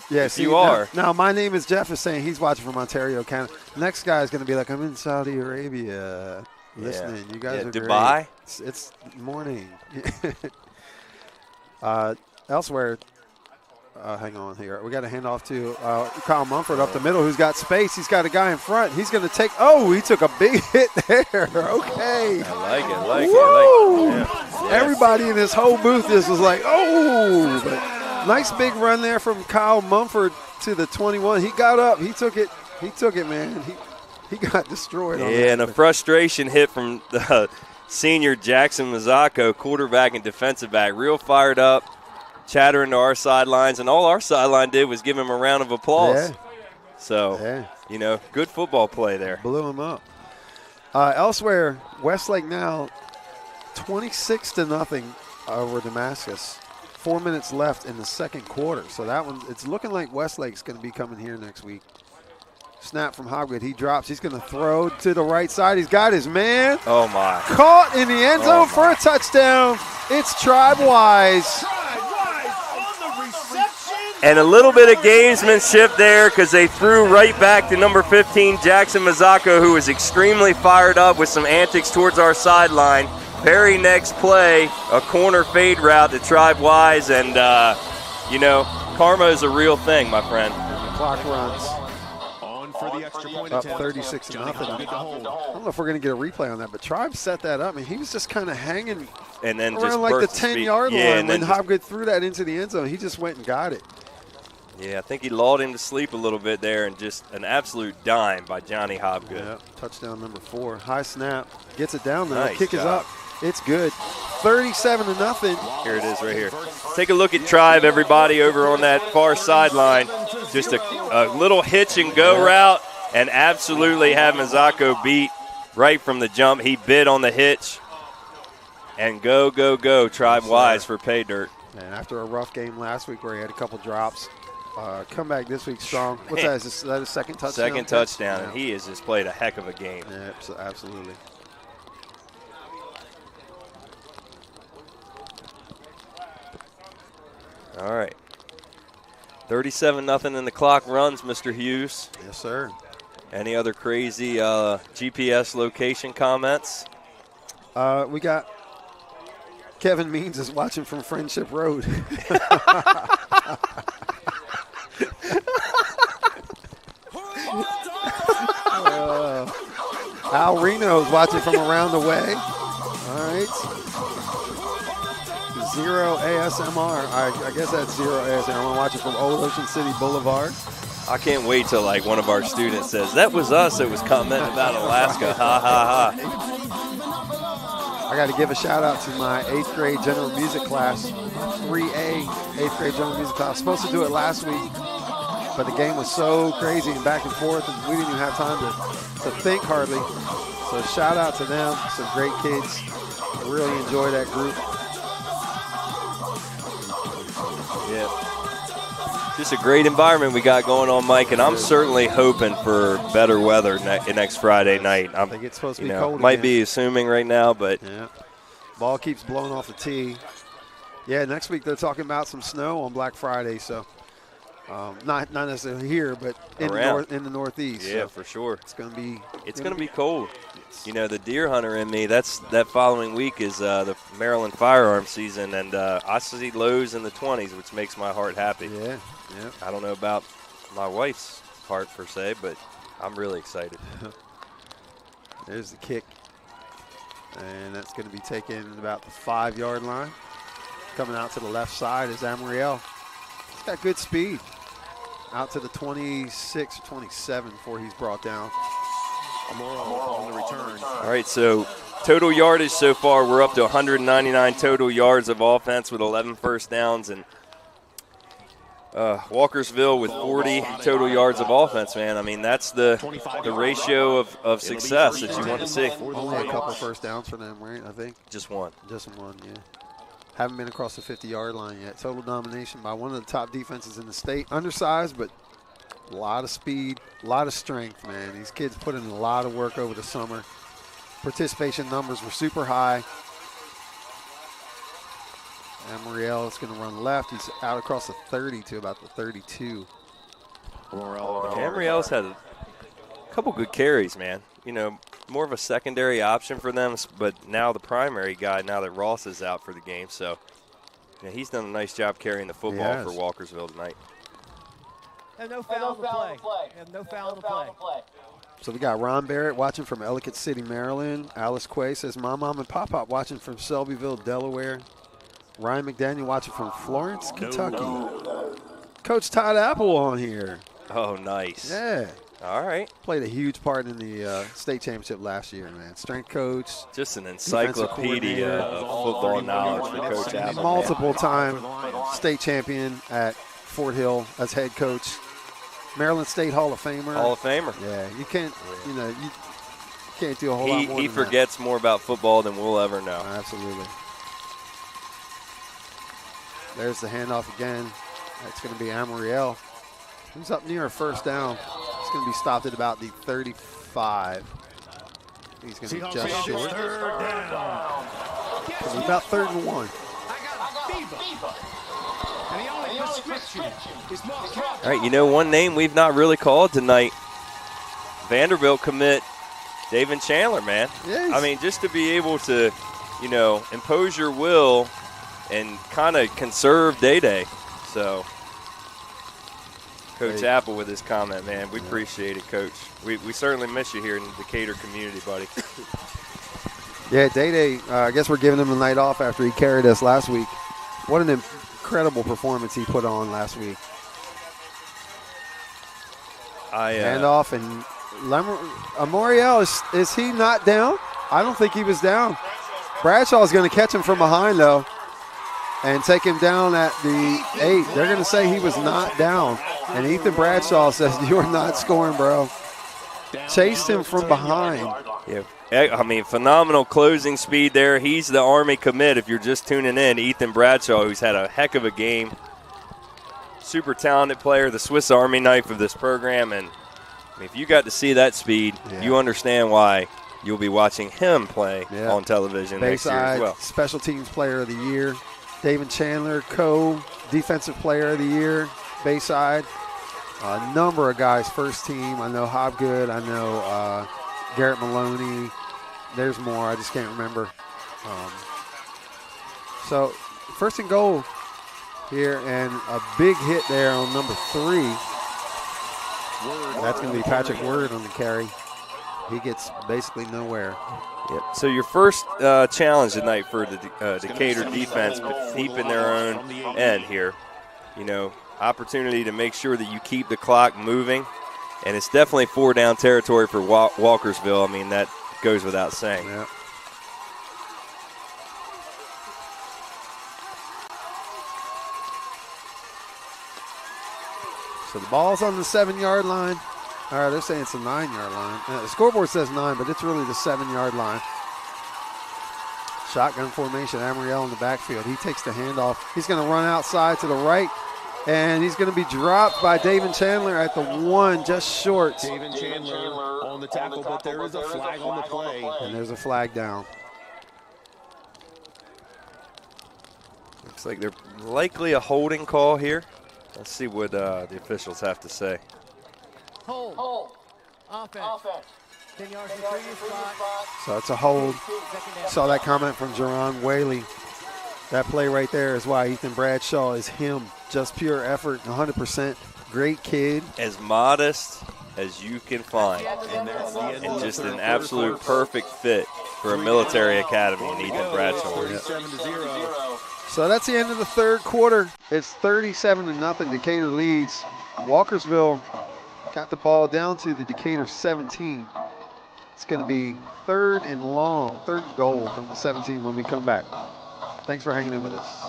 Yes, you are. Now, my name is Jeff is saying he's watching from Ontario, Canada. Next guy is going to be like, I'm in Saudi Arabia listening. You guys are Dubai? Great. It's morning. Elsewhere, hang on here. We got to hand off to Kyle Mumford up the middle, who's got space. He's got a guy in front. He's going to take – oh, he took a big hit there. Okay. I like it. Yeah. Everybody in this whole booth just was like, oh. But nice big run there from Kyle Mumford to the 21. He got up. He took it, man. He got destroyed. Yeah, and a frustration hit from the senior Jackson Mazzocco, quarterback and defensive back. Real fired up, chattering to our sidelines, and all our sideline did was give him a round of applause. Yeah. So, good football play there. Blew him up. Elsewhere, Westlake now 26-0 over Damascus. 4 minutes left in the second quarter. So that one, it's looking like Westlake's going to be coming here next week. Snap from Hobgood. He drops. He's going to throw to the right side. He's got his man. Oh, my. Caught in the end zone for a touchdown. It's Tribe Wise. And a little bit of gamesmanship there because they threw right back to number 15, Jackson Mazzocco, who was extremely fired up with some antics towards our sideline. Very next play, a corner fade route to Tribe Wise, and, karma is a real thing, my friend. The clock runs. Up 36-0. I don't know if we're going to get a replay on that, but Tribe set that up. I mean, he was just kind of hanging and then around just like the 10-yard line when Hobgood threw that into the end zone. He just went and got it. Yeah, I think he lulled him to sleep a little bit there, and just an absolute dime by Johnny Hobgood. Yeah, touchdown number 4. High snap. Gets it down there. Nice Kick job. is up. It's good. 37-0. Here it is right here. Take a look at Tribe, everybody, over on that far sideline. Just a little hitch and go route, and absolutely have Mazzocco beat right from the jump. He bid on the hitch. And go, Tribe Wise for pay dirt. And after a rough game last week where he had a couple drops, come back this week strong. What's that? Is that his second touchdown? Second touchdown, and he has just played a heck of a game. Yeah, absolutely. All right. 37-0 and the clock runs, Mr. Hughes. Yes, sir. Any other crazy GPS location comments? We got Kevin Means is watching from Friendship Road. Al Reno is watching from around the way. All right. 0 ASMR. I guess that's 0 ASMR. I'm watching from Old Ocean City Boulevard. I can't wait till like one of our students says, that was us that was commenting about Alaska. Ha, ha, ha. I got to give a shout out to my 8th grade general music class, 3A 8th grade general music class. I was supposed to do it last week, but the game was so crazy and back and forth, and we didn't even have time to think hardly. So shout out to them, some great kids. I really enjoy that group. Yeah. Just a great environment we got going on, Mike, and I'm certainly hoping for better weather next Friday night. I think it's supposed to be cold might again. be assuming right now, but yeah. Ball keeps blowing off the tee. Yeah, next week they're talking about some snow on Black Friday, so not necessarily here, but in the Northeast. Yeah, so for sure. It's going to be cold. The deer hunter in me, that following week is the Maryland firearm season, and I see lows in the 20s, which makes my heart happy. Yeah. I don't know about my wife's heart per se, but I'm really excited. There's the kick, and that's going to be taken about the 5-yard line. Coming out to the left side is Amariel. He's got good speed. Out to the 26 or 27 before he's brought down. On the return. All right, so total yardage so far, we're up to 199 total yards of offense with 11 first downs, and Walkersville with 40 total yards of offense, man. I mean, that's the ratio of success that you want to see. Only a couple first downs for them, right, I think? Just one. Just one, yeah. Haven't been across the 50-yard line yet. Total domination by one of the top defenses in the state. Undersized, but A lot of speed, a lot of strength, man. These kids put in a lot of work over the summer. Participation numbers were super high. Amariel is going to run left. He's out across the 30 to about the 32. Amariel's had a couple good carries, man. You know, more of a secondary option for them, but now the primary guy, now that Ross is out for the game. So, yeah, he's done a nice job carrying the football for Walkersville tonight. And no foul to play. And no foul to play. So we got Ron Barrett watching from Ellicott City, Maryland. Alice Quay says, Mom and Pop watching from Shelbyville, Delaware. Ryan McDaniel watching from Florence, Kentucky. Coach Todd Apple on here. Oh, nice. Yeah. All right. Played a huge part in the state championship last year, man. Strength coach. Just an encyclopedia of football knowledge for Coach Apple. Multiple-time state champion at Fort Hill as head coach. Maryland State Hall of Famer. Hall of Famer. Yeah, you can't, you can't do a whole lot more He than forgets more about football than we'll ever know. Absolutely. There's the handoff again. That's going to be Amariel. Who's up near a first down. It's going to be stopped at about the 35. He's going to be just short. It's about 3rd and 1. All right, you know one name we've not really called tonight. Vanderbilt commit David Chandler, man. Yes. I mean, just to be able to, impose your will and kind of conserve Day-Day. So, Coach Apple with his comment, man. We appreciate it, Coach. We certainly miss you here in the Decatur community, buddy. Yeah, Day-Day, I guess we're giving him a night off after he carried us last week. What an incredible performance he put on last week. Handoff, and Amoriel, is he not down? I don't think he was down. Bradshaw is going to catch him from behind, though, and take him down at the 8. They're going to say he was not down. And Ethan Bradshaw says, you're not scoring, bro. Chased him from behind. Yeah. I mean, phenomenal closing speed there. He's the Army commit if you're just tuning in. Ethan Bradshaw, who's had a heck of a game. Super talented player, the Swiss Army knife of this program. And I mean, if you got to see that speed, you understand why you'll be watching him play on television next year as well. Special Teams Player of the Year. David Chandler, Defensive Player of the Year, Bayside. A number of guys, first team. I know Hobgood. I know Garrett Maloney. There's more. I just can't remember. So, 1st and goal here, and a big hit there on number 3. That's going to be Patrick Word on the carry. He gets basically nowhere. Yep. So your first challenge tonight for the Decatur defense, but deep in their own end here. Opportunity to make sure that you keep the clock moving. And it's definitely 4-down territory for Walkersville. I mean, that goes without saying. Yeah. So the ball's on the 7-yard line. All right, they're saying it's a 9-yard line. The scoreboard says 9, but it's really the 7-yard line. Shotgun formation, Amariel in the backfield. He takes the handoff. He's going to run outside to the right. And he's going to be dropped by David Chandler at the 1, just short. David Chandler on the tackle, but there is a flag on the play. And there's a flag down. Looks like they're likely a holding call here. Let's see what the officials have to say. Hold. Offense. 10 yards from the previous spot. So it's a hold. Saw that comment from Jerron Whaley. That play right there is why Ethan Bradshaw is him. Just pure effort, 100%. Great kid. As modest as you can find. And just an absolute perfect fit for a military academy in Ethan Bradshaw. So that's the end of the 3rd quarter. It's 37-0. Decatur leads. Walkersville got the ball down to the Decatur 17. It's going to be 3rd and long, 3rd and goal from the 17 when we come back. Thanks for hanging in with us.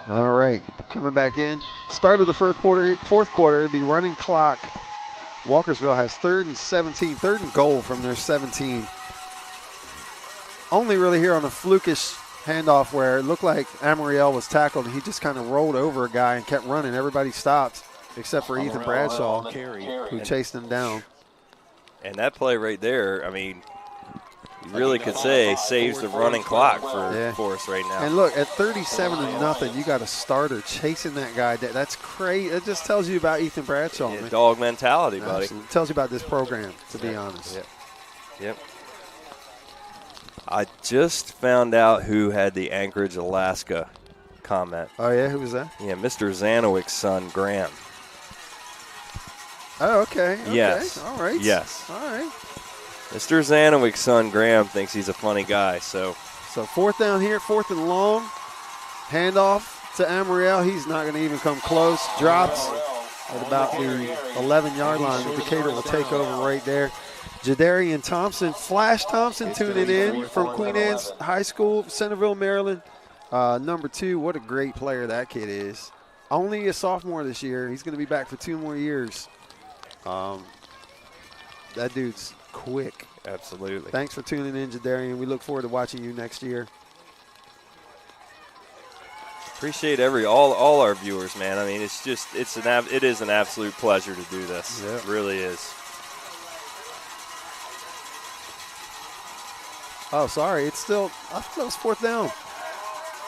All right, coming back in. Start of the fourth quarter, the running clock. Walkersville has 3rd and 17, 3rd and goal from their 17. Only really here on a flukish handoff where it looked like Amariel was tackled and he just kind of rolled over a guy and kept running. Everybody stopped except for Ethan Bradshaw, who chased him down. And that play right there, I mean, you really could say saves the running clock for us right now. And look, at 37-0, you got a starter chasing that guy. That's crazy. It just tells you about Ethan Bradshaw. Yeah, dog mentality, buddy. Absolutely. It tells you about this program, to be honest. Yep. I just found out who had the Anchorage, Alaska comment. Oh, yeah? Who was that? Yeah, Mr. Zanowick's son, Graham. Oh, okay. Yes. All right. Yes. All right. Mr. Zanowick's son, Graham, thinks he's a funny guy. So 4th down here, 4th and long. Handoff to Amariel. He's not going to even come close. Drops at about the 11-yard line. Decatur will take over right there. Jadarian Thompson, Flash Thompson, tuning in from Queen Anne's High School, Centerville, Maryland. Number 2, what a great player that kid is. Only a sophomore this year. He's going to be back for 2 more years. That dude's quick. Absolutely. Thanks for tuning in, Jadarian. We look forward to watching you next year. Appreciate all our viewers, man. I mean, it is an absolute pleasure to do this. Yep. It really is. Oh, sorry. I thought it was 4th down.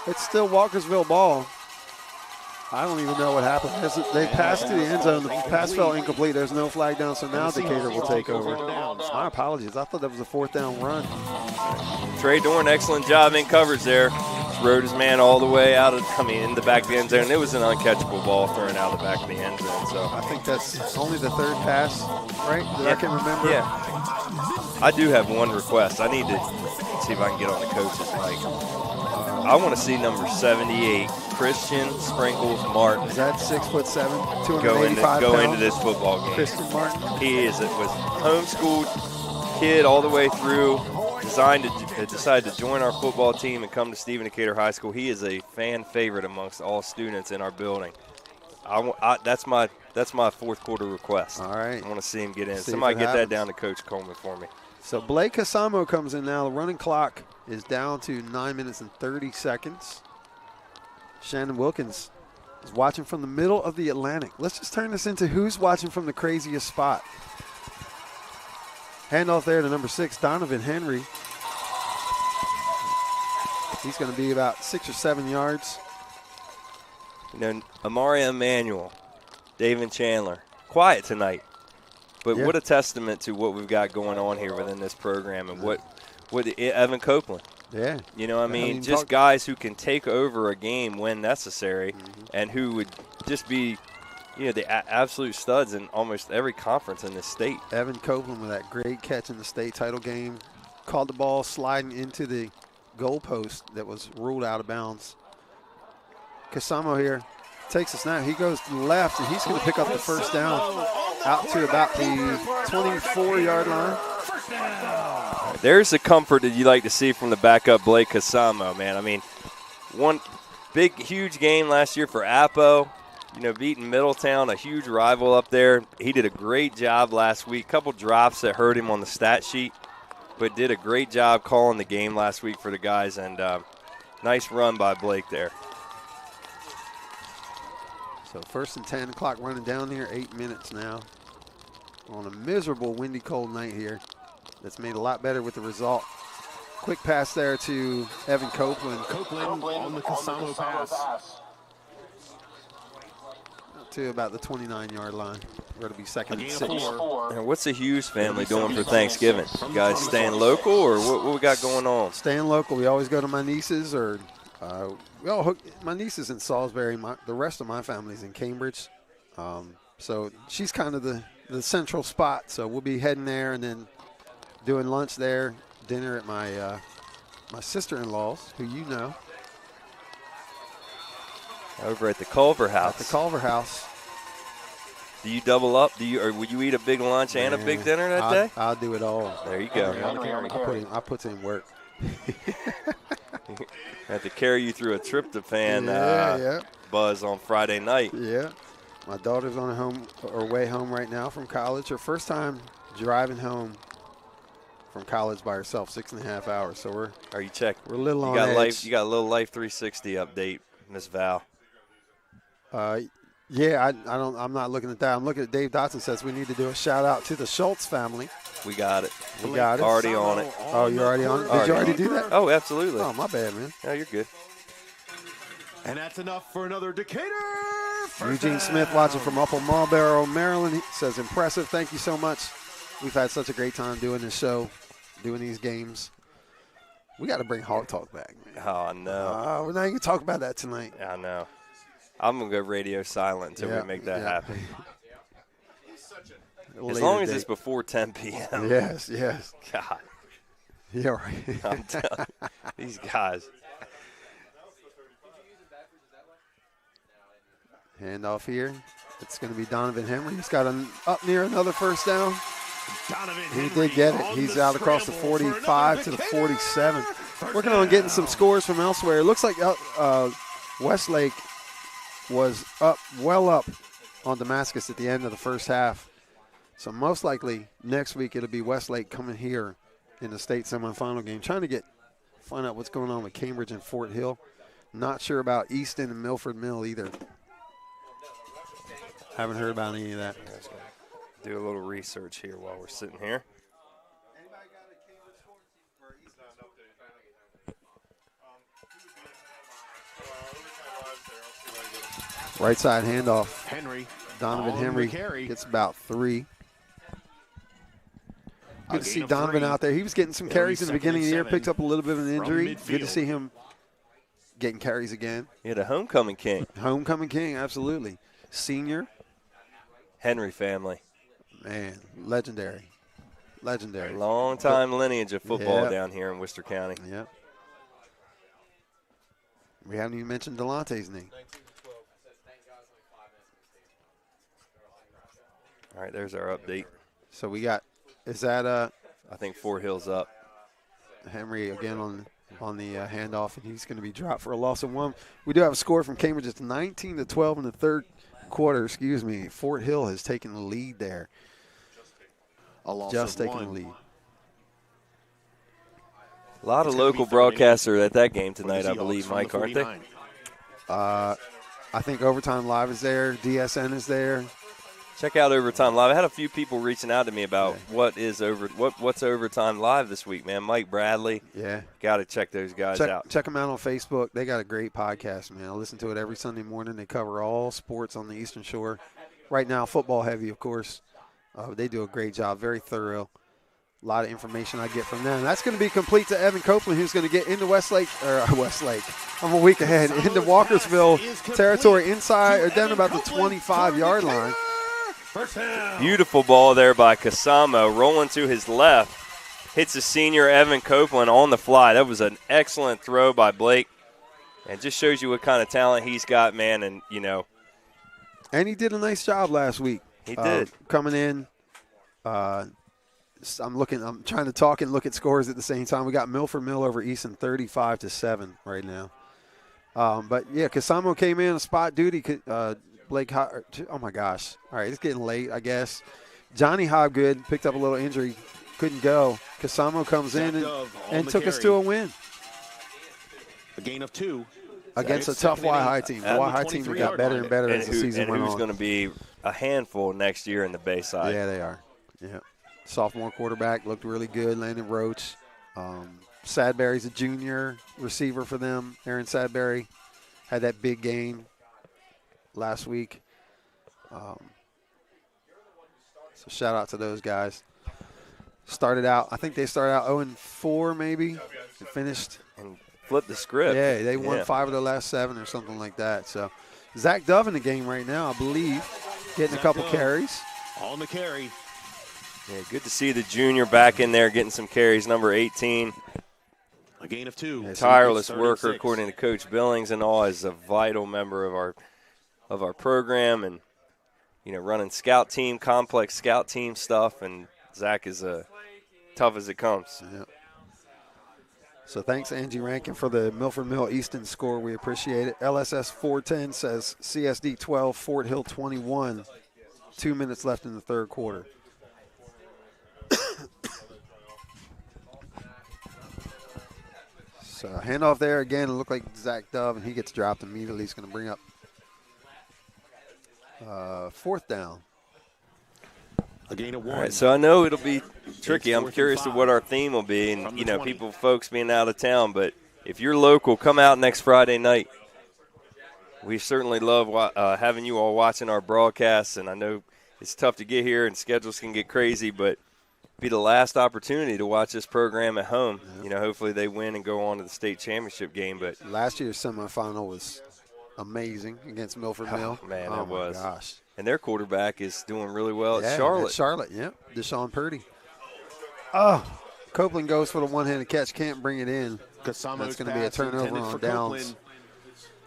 It's still Walkersville ball. I don't even know what happened. They passed to the end zone. The pass fell incomplete. There's no flag down, so now Decatur will take over. My apologies. I thought that was a 4th down run. Trey Dorn, excellent job in coverage there. Rode his man all the way out in the back of the end zone. It was an uncatchable ball thrown out of the back of the end zone. So I think that's only the 3rd pass, right? I can remember. Yeah. I do have one request. I need to see if I can get on the coach's mic. I want to see number 78, Christian Sprinkles Martin. Is that 6'7", 285 go into this football game. Christian Martin. He was homeschooled kid all the way through. Decided to join our football team and come to Stephen Decatur High School. He is a fan favorite amongst all students in our building. That's my 4th quarter request. All right. I want to see him get in. Somebody get that down to Coach Coleman for me. So Blake Casamo comes in now. The running clock is down to 9 minutes and 30 seconds. Shannon Wilkins is watching from the middle of the Atlantic. Let's just turn this into who's watching from the craziest spot. Handoff there to number 6, Donovan Henry. He's going to be about 6 or 7 yards. You know, Amari Emanuel, David Chandler, quiet tonight. But what a testament to what we've got going on here within this program and what Evan Copeland. Yeah. You know what I mean? Just guys who can take over a game when necessary and who would just be, the absolute studs in almost every conference in this state. Evan Copeland with that great catch in the state title game. Caught the ball sliding into the goalpost that was ruled out of bounds. Casamo here takes a snap. He goes to the left, and he's going to pick up the 1st down out to about the 24-yard line. There's the comfort that you like to see from the backup Blake Casamo, man. I mean, one big, huge game last year for Apo, beating Middletown, a huge rival up there. He did a great job last week. Couple drops that hurt him on the stat sheet, but did a great job calling the game last week for the guys, and nice run by Blake there. So 1st and 10, clock running down here, 8 minutes now. On a miserable, windy, cold night here. That's made a lot better with the result. Quick pass there to Evan Copeland. Copeland on the Casamo pass. To about the 29-yard line. We're going to be second and 6. And what's the Hughes family doing for Thanksgiving? You guys staying local, or what we got going on? Staying local. We always go to my nieces, or my niece is in Salisbury. The rest of my family's in Cambridge. So she's kind of the central spot. So we'll be heading there and then doing lunch there, dinner at my sister-in-law's, who you know. Over at the Culver House. At the Culver House. Do you double up? Or would you eat a big lunch and a big dinner that day? I'll do it all. There you go. I put in work. Have to carry you through a tryptophan buzz on Friday night. Yeah. My daughter's on her way home right now from college. Her first time driving home from college by herself, 6.5 hours. So we're a little on edge. You got a little Life 360 update, Miss Val. Yeah, I'm not looking at that. I'm looking at Dave Dotson says we need to do a shout out to the Schultz family. We got it. We got it. Already on it. Oh, you're already on it? Did you already do that? Oh, absolutely. Oh, my bad, man. No, you're good. And that's enough for another Decatur. Eugene Smith watching from Upper Marlboro, Maryland. He says, impressive. Thank you so much. We've had such a great time doing this show, doing these games. We got to bring Hawk Talk back, man. Oh, no. We're not even going to talk about that tonight. I know. I'm going to go radio silent until we make that happen. As long as it's before 10 p.m. Yes. God. Yeah, right. I'm telling you, these guys. Handoff here. It's going to be Donovan Henry. He's got up near another first down. He did get it. He's out across the 45 to the 47. Working on getting some scores from elsewhere. It looks like Westlake was well up on Damascus at the end of the first half. So most likely next week it'll be Westlake coming here in the state semifinal game. Trying to find out what's going on with Cambridge and Fort Hill. Not sure about Easton and Milford Mill either. Haven't heard about any of that. Do a little research here while we're sitting here. Right side handoff. Henry. Donovan Henry gets about 3. Good to see Donovan out there. He was getting some carries in the beginning of the year, picked up a little bit of an injury. Good to see him getting carries again. Yeah, the homecoming king. Homecoming king, absolutely. Senior. Henry family. Man, legendary. Long time lineage of football down here in Worcester County. Yep. We haven't even mentioned Delante's name. All right, there's our update. So we got, is that I think Fort Hill's up. Henry again on the handoff, and he's going to be dropped for a loss of 1. We do have a score from Cambridge. It's 19-12 in the third quarter. Fort Hill has taken the lead there. Just taking the lead. A lot of local broadcasters at that game tonight, I believe, Mike, aren't they? I think Overtime Live is there. DSN is there. Check out Overtime Live. I had a few people reaching out to me about what's Overtime Live this week, man. Mike Bradley. Yeah. Got to check those guys out. Check them out on Facebook. They got a great podcast, man. I listen to it every Sunday morning. They cover all sports on the Eastern Shore. Right now, football heavy, of course. They do a great job. Very thorough. A lot of information I get from them. That's going to be complete to Evan Copeland, who's going to get into Westlake. I'm a week ahead. Into Walkersville territory inside or down about the 25-yard line. Beautiful ball there by Casamo, rolling to his left. Hits the senior Evan Copeland on the fly. That was an excellent throw by Blake. And just shows you what kind of talent he's got, man. And, And he did a nice job last week. He did. Coming in. I'm trying to talk and look at scores at the same time. We got Milford Mill over Easton 35-7 right now. But, yeah, Casamo came in on spot duty. Blake, oh my gosh. All right, it's getting late, I guess. Johnny Hobgood picked up a little injury, couldn't go. Casamo comes in and took us to a win. A gain of 2. Against a tough Y-High team. The Y-High team that got better and better as the season went on. And who's going to be a handful next year in the Bayside. Yeah, they are. Yeah. Sophomore quarterback looked really good, Landon Roach. Sadberry's a junior receiver for them. Aaron Sadberry had that big game last week. So shout out to those guys. Started out, I think they started out 0-4 maybe, and finished. And flipped the script. Yeah, they won 5 of their last 7 or something like that. So Zach Dove in the game right now, I believe, getting a couple carries. On the carry. Yeah, good to see the junior back in there getting some carries, number 18. A gain of 2. Tireless worker, according to Coach Billings and all, is a vital member of our program, and running scout team, complex scout team stuff, and Zach is tough as it comes. Yep. So thanks, Angie Rankin, for the Milford Mill Easton score. We appreciate it. LSS 410 says CSD 12, Fort Hill 21. 2 minutes left in the third quarter. So handoff there again. It looked like Zach Dove, and he gets dropped immediately. He's going to bring up fourth down. A gain of 1. All right, so I know it'll be tricky. I'm curious to what our theme will be, and folks being out of town. But if you're local, come out next Friday night. We certainly love having you all watching our broadcasts, and I know it's tough to get here and schedules can get crazy, but be the last opportunity to watch this program at home. Yeah. Hopefully they win and go on to the state championship game. But last year's semifinal was amazing against Milford Mill. Man, oh it was. My gosh. And their quarterback is doing really well at Charlotte. Charlotte, yep. Deshaun Purdy. Oh, Copeland goes for the one-handed catch. Can't bring it in. That's going to be a turnover on downs.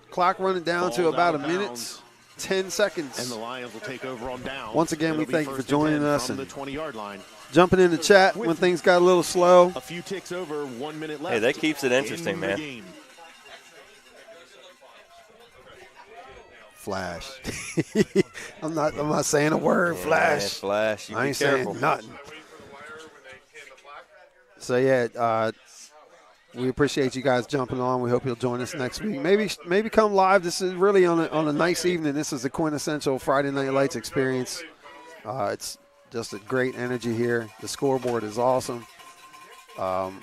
Clock running down to about a minute, 10 seconds. And the Lions will take over on downs. Once again, we thank you for joining us and the 20-yard line. Jumping in the chat when things got a little slow. A few ticks over, 1 minute left. Hey, that keeps it interesting, man. Flash. I'm not saying a word. Flash. Man, Flash. You I be ain't careful. saying nothing. So yeah, we appreciate you guys jumping on. We hope you'll join us next week. Maybe come live. This is really on a nice evening. This is the quintessential Friday Night Lights experience. It's just a great energy here. The scoreboard is awesome.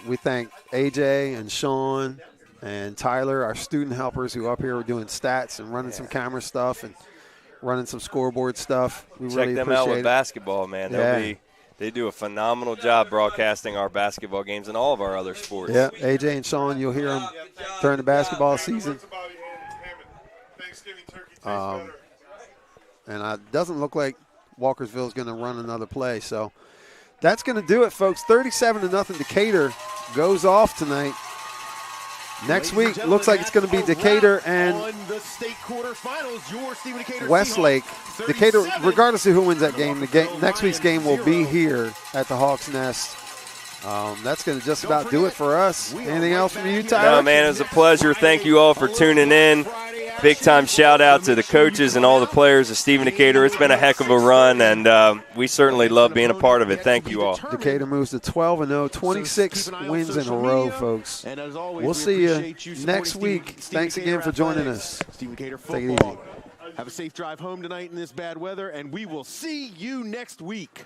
We thank AJ and Sean and Tyler, our student helpers who are up here are doing stats and running some camera stuff and running some scoreboard stuff. We Check really them out with appreciate it. basketball, man. They do a phenomenal job broadcasting our basketball games and all of our other sports. Yeah, AJ and Sean, you'll hear them during the basketball season. And it doesn't look like Walkersville is going to run another play. So that's going to do it, folks. 37-0 Decatur goes off tonight. Next week, looks like it's going to be Decatur and the State Quarterfinals, your Stephen Decatur Westlake. Decatur, regardless of who wins that game, next week's game will be here at the Hawks Nest. That's going to just about do it for us. Anything else from you, Tyler? No, man, it was a pleasure. Thank you all for tuning in. Big-time shout-out to the coaches and all the players of Stephen Decatur. It's been a heck of a run, and we certainly love being a part of it. Thank you all. Decatur moves to 12-0, 26 wins in a row, folks. We'll see you next week. Thanks again for joining us. Stephen Decatur Take it football. easy. Have a safe drive home tonight in this bad weather, and we will see you next week.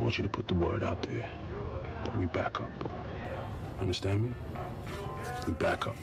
want you to put the word out there that we back up. Understand me? We back up.